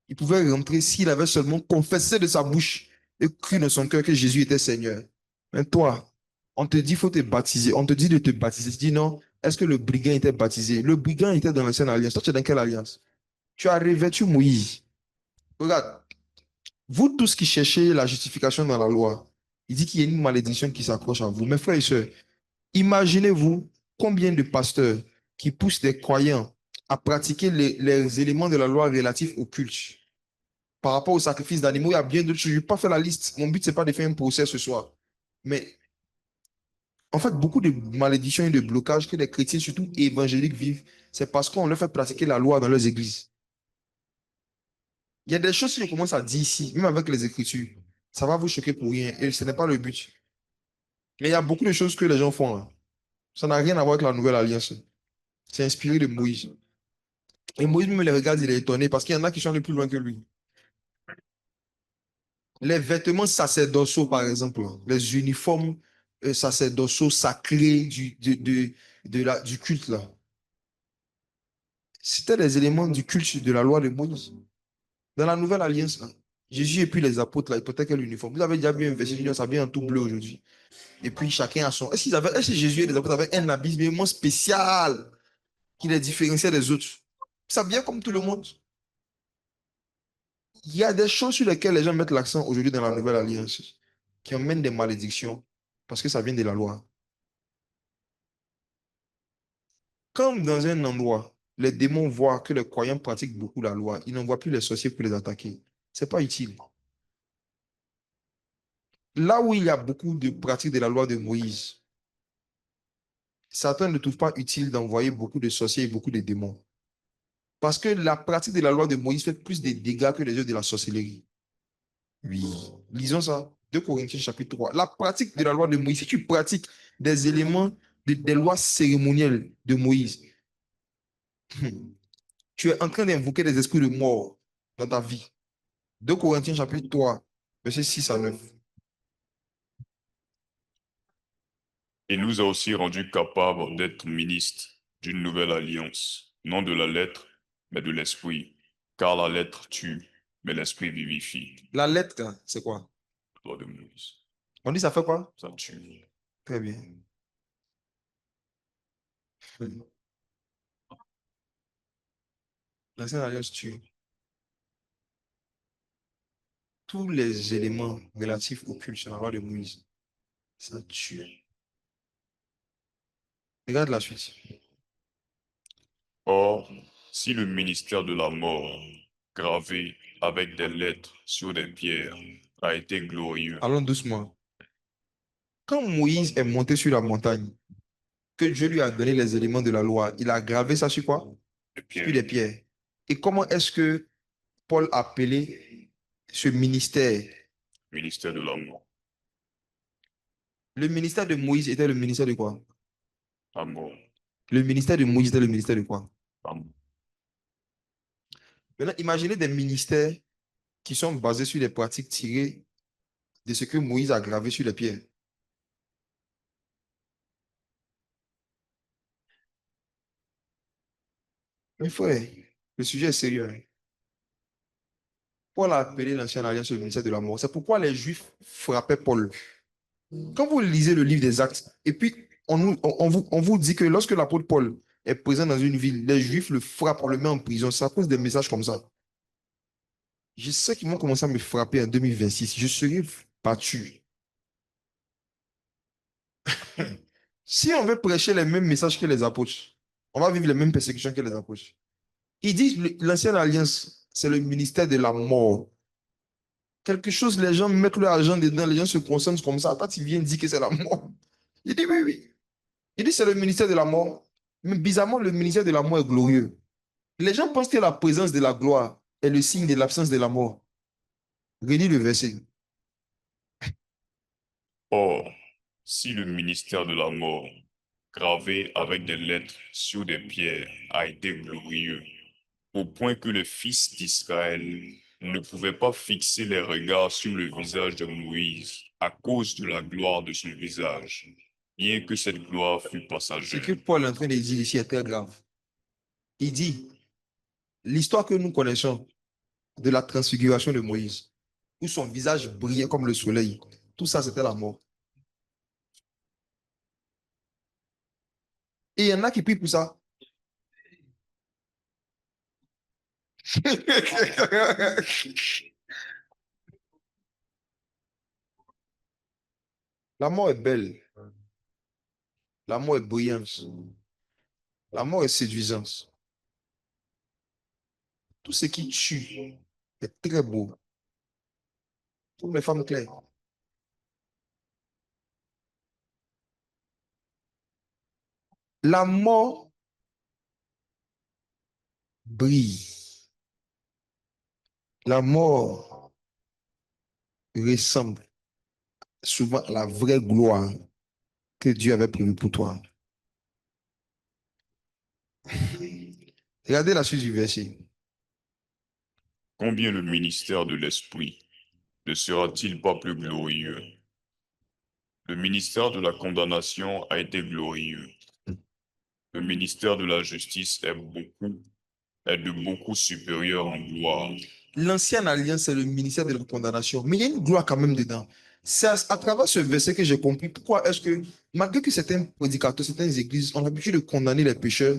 il pouvait rentrer s'il avait seulement confessé de sa bouche et cru dans son cœur que Jésus était Seigneur. Mais toi, on te dit qu'il faut te baptiser. On te dit de te baptiser. Tu dis non, est-ce que le brigand était baptisé? Le brigand était dans l'ancienne alliance. Toi, tu es dans quelle alliance? Tu as revêtu Moïse. Regarde, vous tous qui cherchez la justification dans la loi, il dit qu'il y a une malédiction qui s'accroche à vous. Mes frères et sœurs, imaginez-vous combien de pasteurs qui poussent des croyants à pratiquer les éléments de la loi relatifs au culte. Par rapport au sacrifice d'animaux, il y a bien d'autres choses. Je ne vais pas faire la liste. Mon but, ce n'est pas de faire un procès ce soir. Mais en fait, beaucoup de malédictions et de blocages que les chrétiens, surtout évangéliques, vivent, c'est parce qu'on leur fait pratiquer la loi dans leurs églises. Il y a des choses que je commence à dire ici, même avec les Écritures. Ça va vous choquer pour rien et ce n'est pas le but. Mais il y a beaucoup de choses que les gens font, hein. Ça n'a rien à voir avec la nouvelle alliance. C'est inspiré de Moïse. Et Moïse me les regarde, il est étonné parce qu'il y en a qui sont allés plus loin que lui. Les vêtements sacerdotaux, par exemple, les uniformes sacerdotaux sacrés du culte, là, c'était les éléments du culte de la loi de Moïse. Dans la nouvelle alliance, là, Jésus et puis les apôtres, là, ils portaient quel uniforme? Vous avez déjà vu un verset qui s'habille en tout bleu aujourd'hui. Et puis chacun a son. Est-ce que Jésus et les apôtres avaient un habit vraiment spécial qui les différenciait des autres? Ça vient comme tout le monde. Il y a des choses sur lesquelles les gens mettent l'accent aujourd'hui dans la nouvelle alliance qui emmènent des malédictions parce que ça vient de la loi. Comme dans un endroit, les démons voient que les croyants pratiquent beaucoup la loi, ils n'envoient plus les sorciers pour les attaquer. Ce n'est pas utile. Là où il y a beaucoup de pratiques de la loi de Moïse, Satan ne trouve pas utile d'envoyer beaucoup de sorciers et beaucoup de démons. Parce que la pratique de la loi de Moïse fait plus de dégâts que les œuvres de la sorcellerie. Oui. Lisons ça. 2 Corinthiens chapitre 3. La pratique de la loi de Moïse, si tu pratiques des éléments des lois cérémonielles de Moïse, tu es en train d'invoquer des esprits de mort dans ta vie. 2 Corinthiens chapitre 3, verset 6 à 9. Il nous a aussi rendus capables d'être ministres d'une nouvelle alliance, non de la lettre, mais de l'esprit. Car la lettre tue, mais l'esprit vivifie. La lettre, c'est quoi? Loi de Moïse. On dit ça fait quoi? Ça tue. Très bien. L'ancienne alliance tue. Tous les éléments relatifs au culte sur la loi de Moïse, ça tue. Regarde la suite. Or, si le ministère de la mort, gravé avec des lettres sur des pierres, a été glorieux, Allons doucement. Quand Moïse est monté sur la montagne, que Dieu lui a donné les éléments de la loi, il a gravé ça sur quoi? les Sur pierres, les pierres. Et comment est-ce que Paul appelait ce ministère? ministère de la mort. Le ministère de Moïse était le ministère de quoi? à mort, Le ministère de Moïse était le ministère de quoi? à mort. Maintenant, imaginez des ministères qui sont basés sur les pratiques tirées de ce que Moïse a gravé sur les pierres. Mais frère, le sujet est sérieux, hein. Paul a appelé l'ancienne alliance le ministère de la mort. C'est pourquoi les Juifs frappaient Paul. Quand vous lisez le livre des Actes, et puis on vous dit que lorsque l'apôtre Paul est présent dans une ville, les Juifs le frappent, on le met en prison. Ça cause des messages comme ça. Je sais qu'ils vont commencer à me frapper en 2026. Je serai battu. Si on veut prêcher les mêmes messages que les apôtres, on va vivre les mêmes persécutions que les apôtres. Ils disent l'ancienne alliance, c'est le ministère de la mort. Quelque chose, les gens mettent leur argent dedans, les gens se concentrent comme ça. Toi, tu viens dire que c'est la mort. Il dit oui, oui. Il dit c'est le ministère de la mort. Mais bizarrement, le ministère de la mort est glorieux. Les gens pensent que la présence de la gloire est le signe de l'absence de la mort. Relis le verset. Or, si le ministère de la mort, gravé avec des lettres sur des pierres, a été glorieux, au point que les fils d'Israël ne pouvaient pas fixer les regards sur le visage de Moïse à cause de la gloire de son visage, bien que cette gloire fût Ce passagère. que Paul est en train de dire ici est très grave. Il dit, l'histoire que nous connaissons de la transfiguration de Moïse, où son visage brillait comme le soleil, tout ça, c'était la mort. Et il y en a qui prient pour ça. La mort est belle. La mort est brillante. La mort est séduisante. Tout ce qui tue est très beau. Toutes les femmes claires. La mort brille. La mort ressemble souvent à la vraie gloire que Dieu avait prévue pour toi. Regardez la suite du verset. Combien le ministère de l'Esprit ne sera-t-il pas plus glorieux? Le ministère de la condamnation a été glorieux. Le ministère de la justice est de beaucoup supérieur en gloire. L'ancienne alliance, c'est le ministère de la condamnation. Mais il y a une gloire quand même dedans. C'est à travers ce verset que j'ai compris pourquoi est-ce que, malgré que certains prédicateurs, certaines églises ont l'habitude de condamner les pécheurs,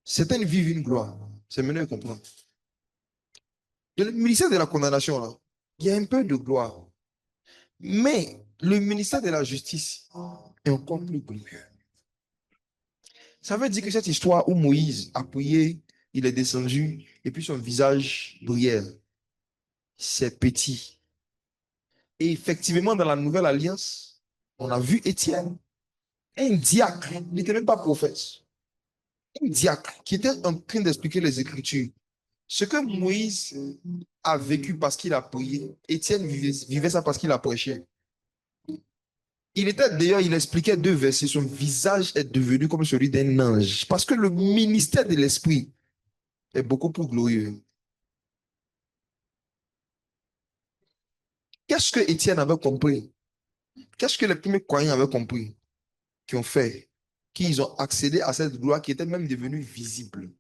certaines vivent une gloire. C'est maintenant à comprendre. Dans le ministère de la condamnation, là, il y a un peu de gloire. Mais le ministère de la justice est encore plus glorieux. Ça veut dire que cette histoire où Moïse a prié, il est descendu, et puis son visage brillait, c'est petit. Et effectivement, dans la nouvelle alliance, on a vu Étienne, un diacre, il n'était même pas prophète, un diacre qui était en train d'expliquer les Écritures. Ce que Moïse a vécu parce qu'il a prié, Étienne vivait ça parce qu'il a prêché. Il était d'ailleurs, il expliquait deux versets, son visage est devenu comme celui d'un ange. Parce que le ministère de l'Esprit est beaucoup plus glorieux. Qu'est-ce que Étienne avait compris? Qu'est-ce que les premiers croyants avaient compris? Qui ont fait? Qu'ils ont accédé à cette gloire qui était même devenue visible.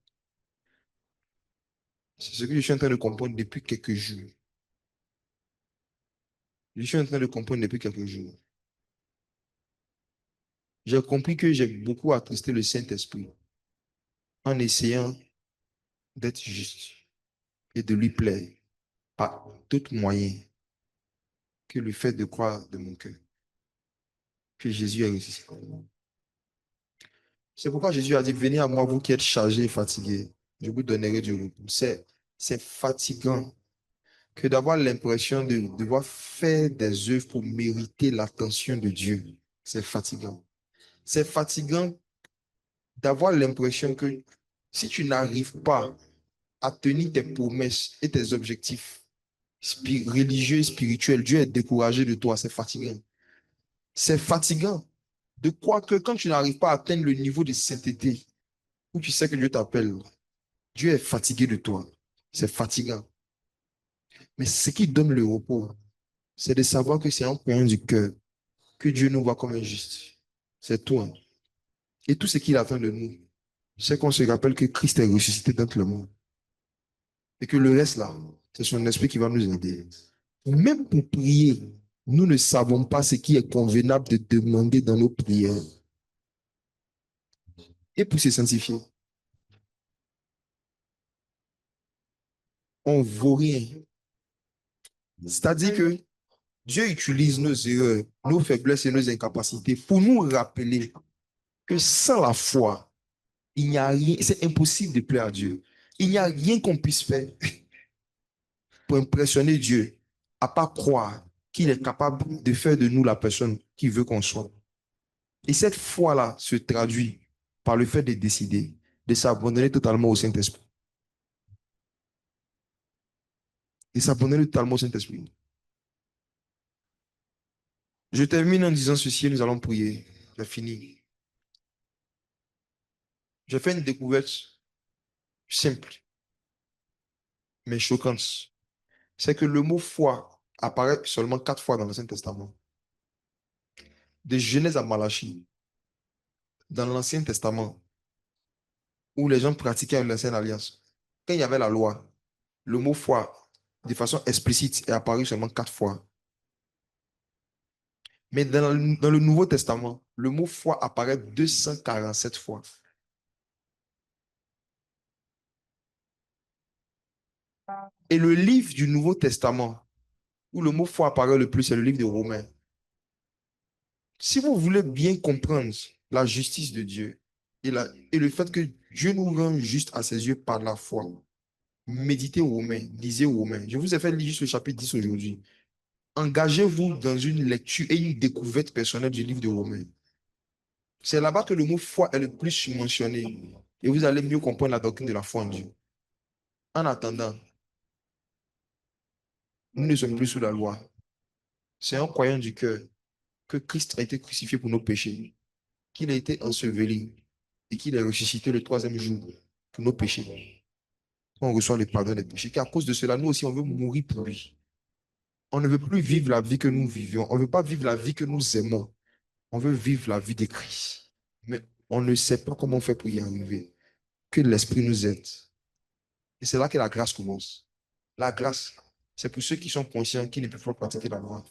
C'est ce que je suis en train de comprendre depuis quelques jours. Je suis en train de comprendre depuis quelques jours. J'ai compris que j'ai beaucoup attristé le Saint-Esprit en essayant d'être juste et de lui plaire par tout moyen que le fait de croire de mon cœur que Jésus est ressuscité. C'est pourquoi Jésus a dit, venez à moi, vous qui êtes chargés et fatigués, je vous donnerai du repos. C'est fatigant que d'avoir l'impression de devoir faire des œuvres pour mériter l'attention de Dieu. C'est fatigant. C'est fatigant d'avoir l'impression que si tu n'arrives pas à tenir tes promesses et tes objectifs religieux et spirituels, Dieu est découragé de toi. C'est fatigant. C'est fatigant de croire que quand tu n'arrives pas à atteindre le niveau de sainteté, où tu sais que Dieu t'appelle, Dieu est fatigué de toi. C'est fatigant. Mais ce qui donne le repos, c'est de savoir que c'est en croyant du cœur que Dieu nous voit comme un juste. C'est toi. Et tout ce qu'il attend de nous, c'est qu'on se rappelle que Christ est ressuscité dans le monde. Et que le reste là, c'est son esprit qui va nous aider. Même pour prier, nous ne savons pas ce qui est convenable de demander dans nos prières. Et pour se sanctifier, on ne vaut rien. C'est-à-dire que Dieu utilise nos erreurs, nos faiblesses et nos incapacités pour nous rappeler que sans la foi, il n'y a rien, c'est impossible de plaire à Dieu. Il n'y a rien qu'on puisse faire pour impressionner Dieu, à part croire qu'il est capable de faire de nous la personne qu'il veut qu'on soit. Et cette foi-là se traduit par le fait de décider de s'abandonner totalement au Saint-Esprit. Et s'abandonner totalement au Saint-Esprit. Je termine en disant ceci et nous allons prier. J'ai fini. J'ai fait une découverte simple, mais choquante. C'est que le mot foi apparaît seulement 4 fois dans l'Ancien Testament. De Genèse à Malachie, dans l'Ancien Testament, où les gens pratiquaient l'ancienne alliance. Quand il y avait la loi, le mot foi, de façon explicite, est apparu seulement 4 fois. Mais dans le Nouveau Testament, le mot foi apparaît 247 fois. Et le livre du Nouveau Testament, où le mot foi apparaît le plus, c'est le livre de Romains. Si vous voulez bien comprendre la justice de Dieu et le fait que Dieu nous rend juste à ses yeux par la foi, méditez Romains, lisez Romains. Je vous ai fait lire juste le chapitre 10 aujourd'hui. Engagez-vous dans une lecture et une découverte personnelle du livre de Romains. C'est là-bas que le mot foi est le plus mentionné. Et vous allez mieux comprendre la doctrine de la foi en Dieu. En attendant, nous ne sommes plus sous la loi. C'est en croyant du cœur que Christ a été crucifié pour nos péchés, qu'il a été enseveli et qu'il est ressuscité le 3e jour pour nos péchés. On reçoit le pardon des péchés. Qu'à cause de cela, nous aussi, on veut mourir pour lui. On ne veut plus vivre la vie que nous vivions. On ne veut pas vivre la vie que nous aimons. On veut vivre la vie de Christ. Mais on ne sait pas comment on fait pour y arriver. Que l'Esprit nous aide. Et c'est là que la grâce commence. La grâce, c'est pour ceux qui sont conscients qu'ils ne peuvent pas pratiquer la loi.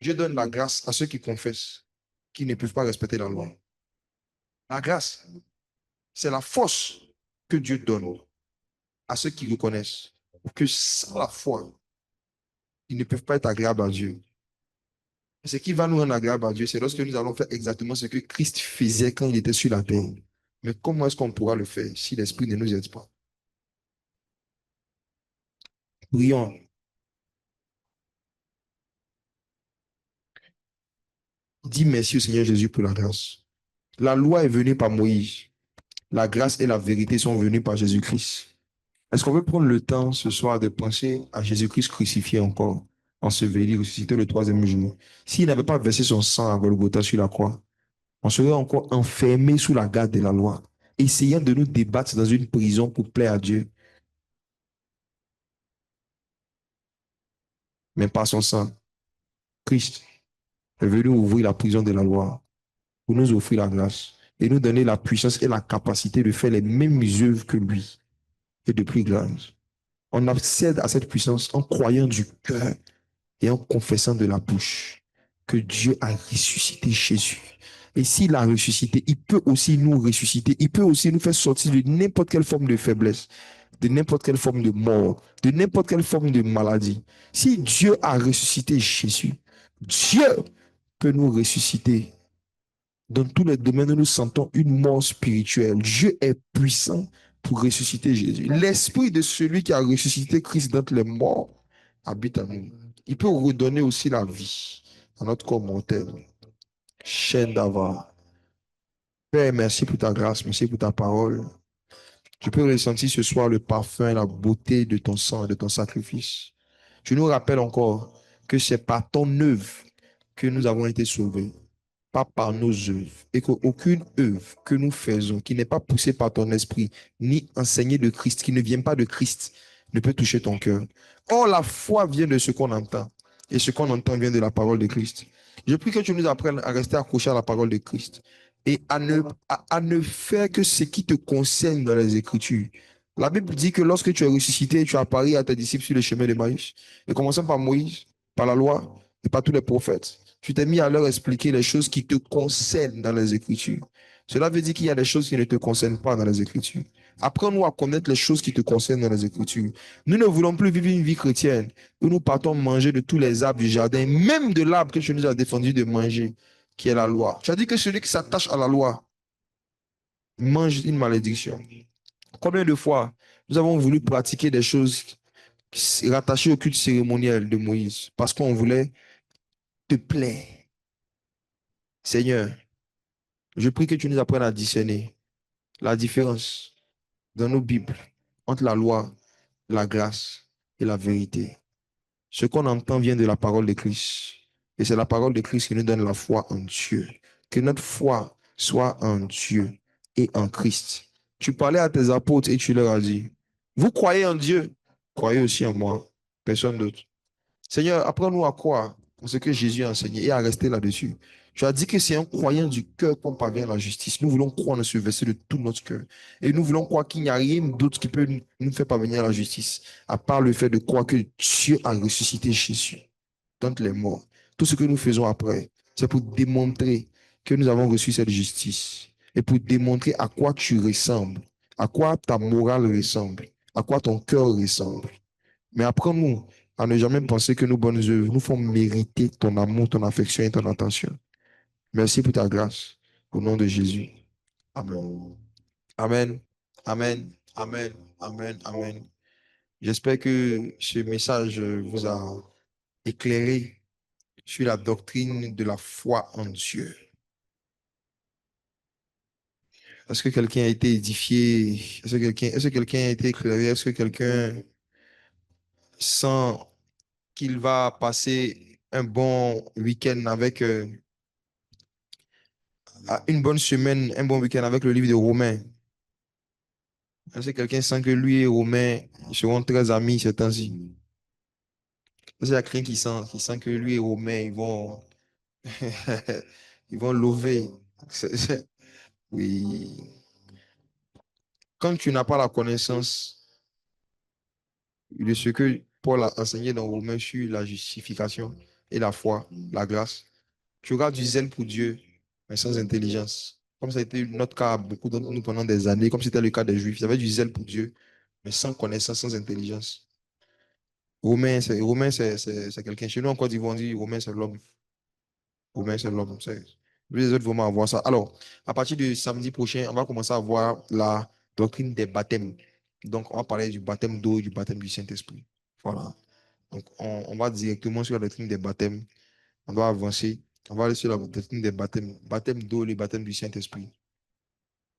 Dieu donne la grâce à ceux qui confessent qu'ils ne peuvent pas respecter la loi. La grâce, c'est la force que Dieu donne à ceux qui reconnaissent que sans la foi, ils ne peuvent pas être agréables à Dieu. Ce qui va nous rendre agréables à Dieu, c'est lorsque nous allons faire exactement ce que Christ faisait quand il était sur la terre. Mais comment est-ce qu'on pourra le faire si l'Esprit ne nous aide pas? Prions. Dis merci au Seigneur Jésus pour la grâce. La loi est venue par Moïse. La grâce et la vérité sont venues par Jésus-Christ. Est-ce qu'on veut prendre le temps ce soir de penser à Jésus-Christ crucifié encore, enseveli, ressuscité le 3e jour? S'il n'avait pas versé son sang à Golgotha sur la croix, on serait encore enfermé sous la garde de la loi, essayant de nous débattre dans une prison pour plaire à Dieu. Mais par son sang, Christ est venu ouvrir la prison de la loi pour nous offrir la grâce et nous donner la puissance et la capacité de faire les mêmes œuvres que lui et de plus grandes. On accède à cette puissance en croyant du cœur et en confessant de la bouche que Dieu a ressuscité Jésus. Et s'il a ressuscité, il peut aussi nous ressusciter. Il peut aussi nous faire sortir de n'importe quelle forme de faiblesse, de n'importe quelle forme de mort, de n'importe quelle forme de maladie. Si Dieu a ressuscité Jésus, Dieu peut nous ressusciter. Dans tous les domaines, nous sentons une mort spirituelle. Dieu est puissant pour ressusciter Jésus. L'esprit de celui qui a ressuscité Christ d'entre les morts habite en nous. Il peut redonner aussi la vie à notre corps mortel. Chaîne d'Ava. Père, merci pour ta grâce, merci pour ta parole. Tu peux ressentir ce soir le parfum, la beauté de ton sang et de ton sacrifice. Tu nous rappelles encore que c'est par ton œuvre que nous avons été sauvés, pas par nos œuvres, et qu'aucune œuvre que nous faisons qui n'est pas poussée par ton esprit, ni enseignée de Christ, qui ne vient pas de Christ, ne peut toucher ton cœur. Or, la foi vient de ce qu'on entend, et ce qu'on entend vient de la parole de Christ. Je prie que tu nous apprennes à rester accrochés à la parole de Christ et à ne faire que ce qui te concerne dans les Écritures. La Bible dit que lorsque tu es ressuscité, tu apparais à tes disciples sur le chemin de Maïs, et commençant par Moïse, par la loi et par tous les prophètes. Tu t'es mis à leur expliquer les choses qui te concernent dans les Écritures. Cela veut dire qu'il y a des choses qui ne te concernent pas dans les Écritures. Apprends-nous à connaître les choses qui te concernent dans les Écritures. Nous ne voulons plus vivre une vie chrétienne où nous partons manger de tous les arbres du jardin, même de l'arbre que tu nous as défendu de manger, qui est la loi. Tu as dit que celui qui s'attache à la loi mange une malédiction. Combien de fois nous avons voulu pratiquer des choses rattachées au culte cérémoniel de Moïse parce qu'on voulait te plaire. Seigneur, je prie que tu nous apprennes à discerner la différence dans nos Bibles entre la loi, la grâce et la vérité. Ce qu'on entend vient de la parole de Christ. Et c'est la parole de Christ qui nous donne la foi en Dieu. Que notre foi soit en Dieu et en Christ. Tu parlais à tes apôtres et tu leur as dit, vous croyez en Dieu, croyez aussi en moi, personne d'autre. Seigneur, apprends-nous à croire en ce que Jésus a enseigné et à rester là-dessus. Tu as dit que c'est en croyant du cœur qu'on parvient à la justice. Nous voulons croire dans ce verset de tout notre cœur. Et nous voulons croire qu'il n'y a rien d'autre qui peut nous faire parvenir à la justice, à part le fait de croire que Dieu a ressuscité Jésus d'entre les morts. Tout ce que nous faisons après, c'est pour démontrer que nous avons reçu cette justice et pour démontrer à quoi tu ressembles, à quoi ta morale ressemble, à quoi ton cœur ressemble. Mais apprends-nous à ne jamais penser que nos bonnes œuvres nous font mériter ton amour, ton affection et ton attention. Merci pour ta grâce. Au nom de Jésus. Amen. Amen. Amen. Amen. Amen. Amen. J'espère que ce message vous a éclairé sur la doctrine de la foi en Dieu. Est-ce que quelqu'un a été édifié? Est-ce que quelqu'un a été éclairé? Est-ce que quelqu'un sent qu'il va passer un bon week-end avec une bonne semaine, un bon week-end avec le livre de Romains? Est-ce que quelqu'un sent que lui et Romain seront très amis ces temps-ci? Est-ce qu'il y a quelqu'un qui sent que lui et Romain, ils vont lever? Oui. Quand tu n'as pas la connaissance de ce que Paul a enseigné dans Romains sur la justification et la foi, la grâce, tu auras du zèle pour Dieu, mais sans intelligence. Comme ça a été notre cas à beaucoup d'entre nous pendant des années, comme c'était le cas des Juifs. Ils avaient du zèle pour Dieu, mais sans connaissance, sans intelligence. Romain, c'est quelqu'un. Chez nous, en Côte d'Ivoire, on dit Romain, c'est l'homme. Romain, c'est l'homme. Les autres vont avoir ça. Alors, à partir du samedi prochain, on va commencer à voir la doctrine des baptêmes. Donc, on va parler du baptême d'eau et du baptême du Saint-Esprit. Voilà. Donc, on va directement sur la doctrine des baptêmes. On doit avancer. On va aller sur la doctrine des baptêmes. Baptême d'eau et le baptême du Saint-Esprit.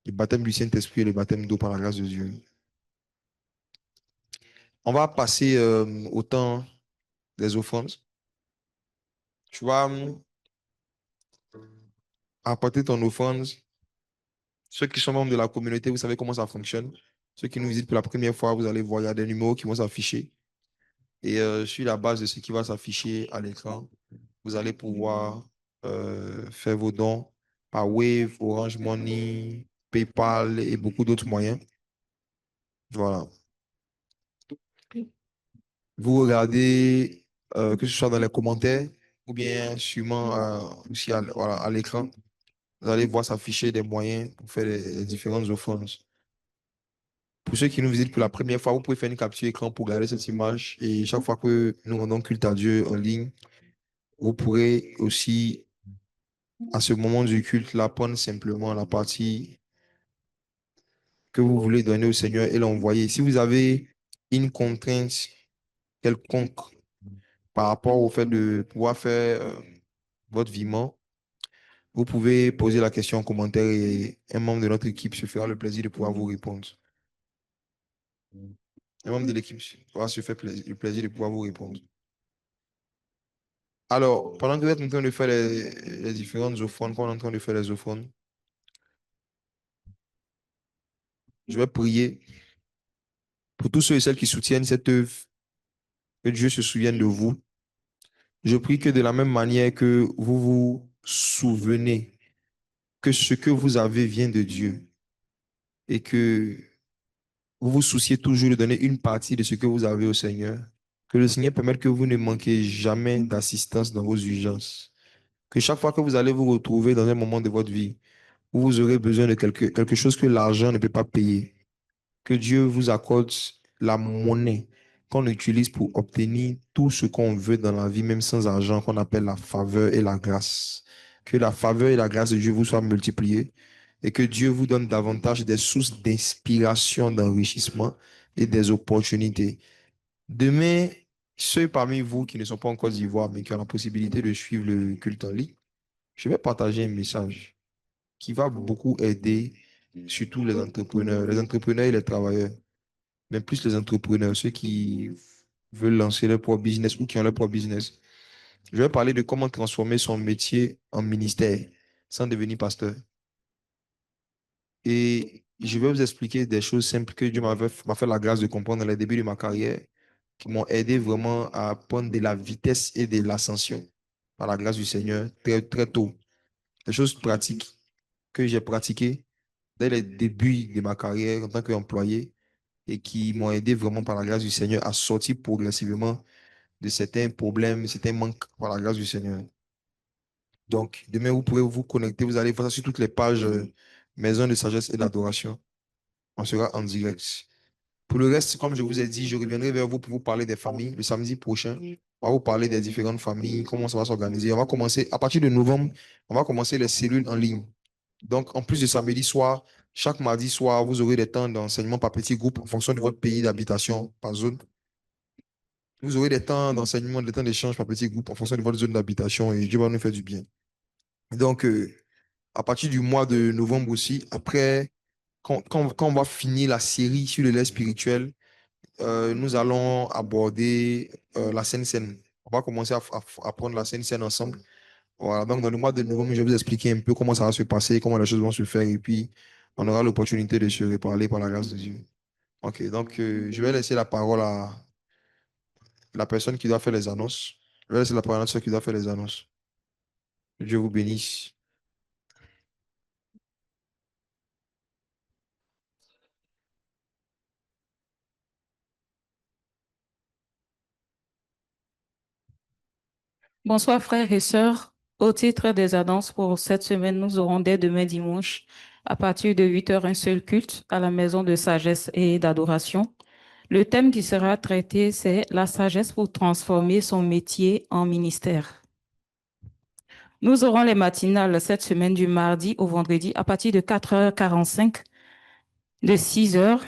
Le baptême du Saint-Esprit et le baptême d'eau par la grâce de Dieu. On va passer au temps des offrandes. Tu vas apporter ton offrande. Ceux qui sont membres de la communauté, vous savez comment ça fonctionne. Ceux qui nous visitent pour la première fois, vous allez voir, il y a des numéros qui vont s'afficher. Et sur la base de ce qui va s'afficher à l'écran, vous allez pouvoir faire vos dons par Wave, Orange Money, PayPal et beaucoup d'autres moyens. Voilà. Vous regardez, que ce soit dans les commentaires ou bien sûrement aussi voilà, à l'écran, vous allez voir s'afficher des moyens pour faire les différentes offrandes. Pour ceux qui nous visitent pour la première fois, vous pouvez faire une capture écran pour regarder cette image. Et chaque fois que nous rendons culte à Dieu en ligne, vous pourrez aussi, à ce moment du culte, là, prendre simplement la partie que vous voulez donner au Seigneur et l'envoyer. Si vous avez une contrainte quelconque par rapport au fait de pouvoir faire votre virement, vous pouvez poser la question en commentaire et un membre de notre équipe se fera le plaisir de pouvoir vous répondre. Un membre de l'équipe va se faire le plaisir de pouvoir vous répondre. Alors, pendant que vous êtes en train de faire les différentes offrandes, qu'on est en train de faire les offrandes, je vais prier pour tous ceux et celles qui soutiennent cette œuvre, que Dieu se souvienne de vous. Je prie que de la même manière que vous vous souvenez que ce que vous avez vient de Dieu et que vous vous souciez toujours de donner une partie de ce que vous avez au Seigneur, que le Seigneur permette que vous ne manquez jamais d'assistance dans vos urgences, que chaque fois que vous allez vous retrouver dans un moment de votre vie où vous aurez besoin de quelque chose que l'argent ne peut pas payer, que Dieu vous accorde la monnaie qu'on utilise pour obtenir tout ce qu'on veut dans la vie, même sans argent, qu'on appelle la faveur et la grâce. Que la faveur et la grâce de Dieu vous soient multipliées et que Dieu vous donne davantage des sources d'inspiration, d'enrichissement et des opportunités. Demain, ceux parmi vous qui ne sont pas en Côte d'Ivoire, mais qui ont la possibilité de suivre le culte en ligne, je vais partager un message qui va beaucoup aider surtout les entrepreneurs et les travailleurs, mais plus les entrepreneurs, ceux qui veulent lancer leur propre business ou qui ont leur propre business. Je vais parler de comment transformer son métier en ministère sans devenir pasteur. Et je vais vous expliquer des choses simples que Dieu m'a fait la grâce de comprendre dans les débuts de ma carrière, qui m'ont aidé vraiment à prendre de la vitesse et de l'ascension par la grâce du Seigneur très, très tôt. Des choses pratiques que j'ai pratiquées dès les débuts de ma carrière en tant qu'employé et qui m'ont aidé vraiment par la grâce du Seigneur à sortir progressivement de certains problèmes, certains manques par la grâce du Seigneur. Donc, demain, vous pourrez vous connecter, vous allez voir ça sur toutes les pages Maison de sagesse et d'adoration. On sera en direct. Pour le reste, comme je vous ai dit, je reviendrai vers vous pour vous parler des familles le samedi prochain. On va vous parler des différentes familles, comment ça va s'organiser. On va commencer, à partir de novembre, on va commencer les cellules en ligne. Donc, en plus de samedi soir, chaque mardi soir, vous aurez des temps d'enseignement par petits groupes en fonction de votre pays d'habitation, par zone. Vous aurez des temps d'enseignement, des temps d'échange par petits groupes en fonction de votre zone d'habitation et Dieu va nous faire du bien. Donc, à partir du mois de novembre aussi, après, quand on va finir la série sur le lait spirituel, nous allons aborder la Sainte-Seine. On va commencer à prendre la Sainte-Seine ensemble. Voilà, donc dans le mois de novembre, je vais vous expliquer un peu comment ça va se passer, comment les choses vont se faire, et puis on aura l'opportunité de se reparler par la grâce de Dieu. Ok, donc je vais laisser la parole à la personne qui doit faire les annonces. Je vais laisser la parole à ceux qui doit faire les annonces. Que Dieu vous bénisse. Bonsoir frères et sœurs. Au titre des annonces pour cette semaine, nous aurons dès demain dimanche, à partir de 8 heures, un seul culte à la maison de sagesse et d'adoration. Le thème qui sera traité, c'est la sagesse pour transformer son métier en ministère. Nous aurons les matinales cette semaine du mardi au vendredi à partir de 4h45, de 6 heures,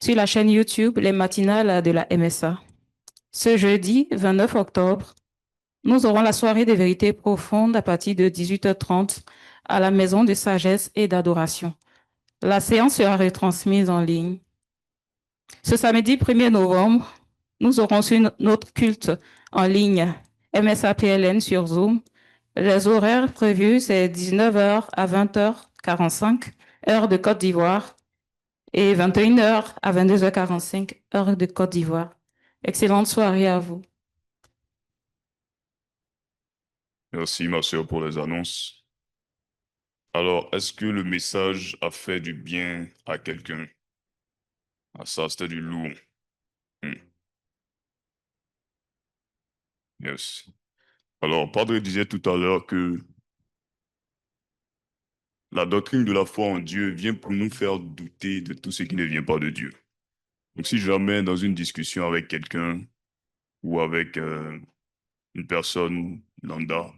sur la chaîne YouTube, les matinales de la MSA. Ce jeudi 29 octobre, nous aurons la soirée des vérités profondes à partir de 18h30 à la maison de sagesse et d'adoration. La séance sera retransmise en ligne. Ce samedi 1er novembre, nous aurons notre culte en ligne MSAPLN sur Zoom. Les horaires prévus, c'est 19h à 20h45, heure de Côte d'Ivoire, et 21h à 22h45, heure de Côte d'Ivoire. Excellente soirée à vous. Merci, ma sœur, pour les annonces. Alors, est-ce que le message a fait du bien à quelqu'un? Ah, ça, c'était du lourd. Hmm. Yes. Alors, Padre disait tout à l'heure que la doctrine de la foi en Dieu vient pour nous faire douter de tout ce qui ne vient pas de Dieu. Donc, si jamais dans une discussion avec quelqu'un ou avec une personne lambda,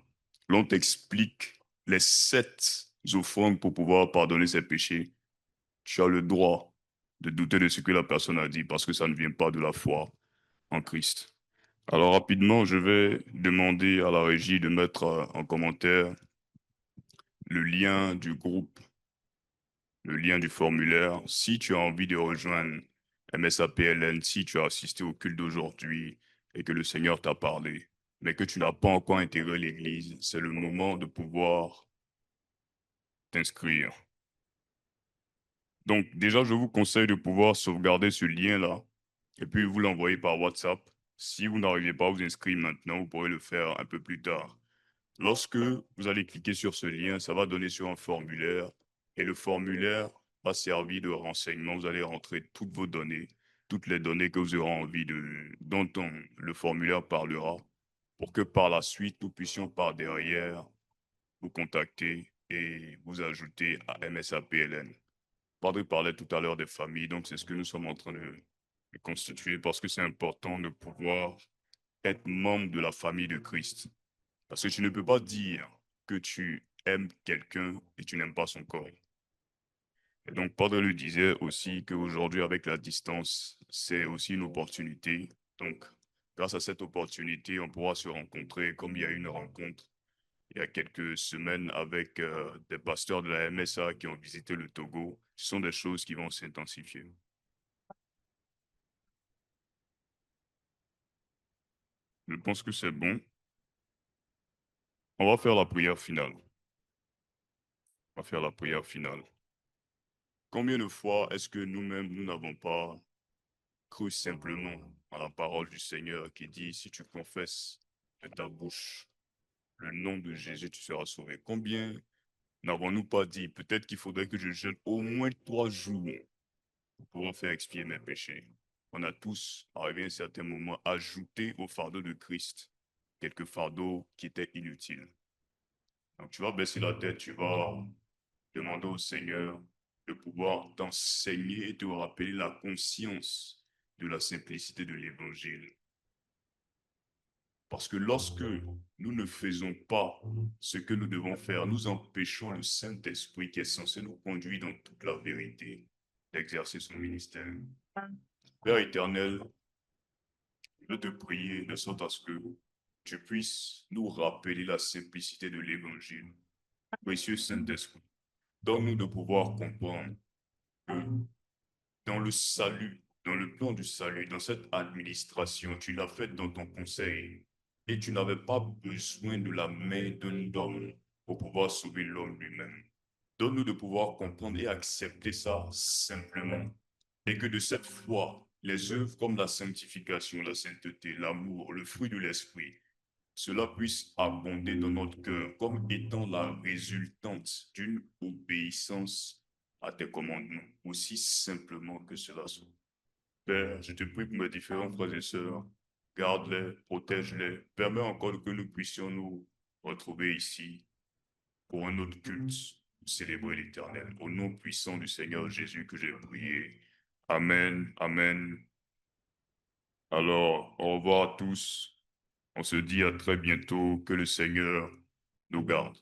l'on t'explique les 7 offrandes pour pouvoir pardonner ses péchés, tu as le droit de douter de ce que la personne a dit parce que ça ne vient pas de la foi en Christ. Alors rapidement, je vais demander à la régie de mettre en commentaire le lien du groupe, le lien du formulaire. Si tu as envie de rejoindre MSAPLN, si tu as assisté au culte d'aujourd'hui et que le Seigneur t'a parlé, mais que tu n'as pas encore intégré l'Église, c'est le moment de pouvoir t'inscrire. Donc, déjà, je vous conseille de pouvoir sauvegarder ce lien-là et puis vous l'envoyer par WhatsApp. Si vous n'arrivez pas à vous inscrire maintenant, vous pourrez le faire un peu plus tard. Lorsque vous allez cliquer sur ce lien, ça va donner sur un formulaire et le formulaire va servir de renseignement. Vous allez rentrer toutes vos données, toutes les données que vous aurez envie le formulaire parlera pour que par la suite, nous puissions par derrière vous contacter et vous ajouter à MSAPLN. Padre parlait tout à l'heure des familles, donc c'est ce que nous sommes en train de constituer parce que c'est important de pouvoir être membre de la famille de Christ. Parce que tu ne peux pas dire que tu aimes quelqu'un et tu n'aimes pas son corps. Et donc, Padre le disait aussi qu'aujourd'hui, avec la distance, c'est aussi une opportunité. Donc, grâce à cette opportunité, on pourra se rencontrer comme il y a eu une rencontre il y a quelques semaines avec des pasteurs de la MSA qui ont visité le Togo. Ce sont des choses qui vont s'intensifier. Je pense que c'est bon. On va faire la prière finale. On va faire la prière finale. Combien de fois est-ce que nous-mêmes, nous n'avons pas cru simplement à la parole du Seigneur qui dit, si tu confesses de ta bouche le nom de Jésus, tu seras sauvé. Combien n'avons-nous pas dit, peut-être qu'il faudrait que je jeûne au moins 3 jours pour pouvoir faire expier mes péchés. On a tous, arrivé à un certain moment, ajouté au fardeau de Christ quelques fardeaux qui étaient inutiles. Donc tu vas baisser la tête, tu vas demander au Seigneur de pouvoir t'enseigner et te rappeler la conscience de la simplicité de l'évangile. Parce que lorsque nous ne faisons pas ce que nous devons faire, nous empêchons le Saint-Esprit qui est censé nous conduire dans toute la vérité d'exercer son ministère. Père éternel, je veux te prier de sorte à ce que tu puisses nous rappeler la simplicité de l'évangile. Précieux Saint-Esprit, donne-nous de pouvoir comprendre que dans le salut, dans le plan du salut, dans cette administration, tu l'as faite dans ton conseil et tu n'avais pas besoin de la main d'un homme pour pouvoir sauver l'homme lui-même. Donne-nous de pouvoir comprendre et accepter ça simplement. Et que de cette foi, les œuvres comme la sanctification, la sainteté, l'amour, le fruit de l'esprit, cela puisse abonder dans notre cœur comme étant la résultante d'une obéissance à tes commandements, aussi simplement que cela soit. Père, je te prie pour mes différents frères et sœurs, garde-les, protège-les, permets encore que nous puissions nous retrouver ici pour un autre culte, célébrer l'Éternel. Au nom puissant du Seigneur Jésus que j'ai prié. Amen, amen. Alors, au revoir à tous. On se dit à très bientôt. Que le Seigneur nous garde.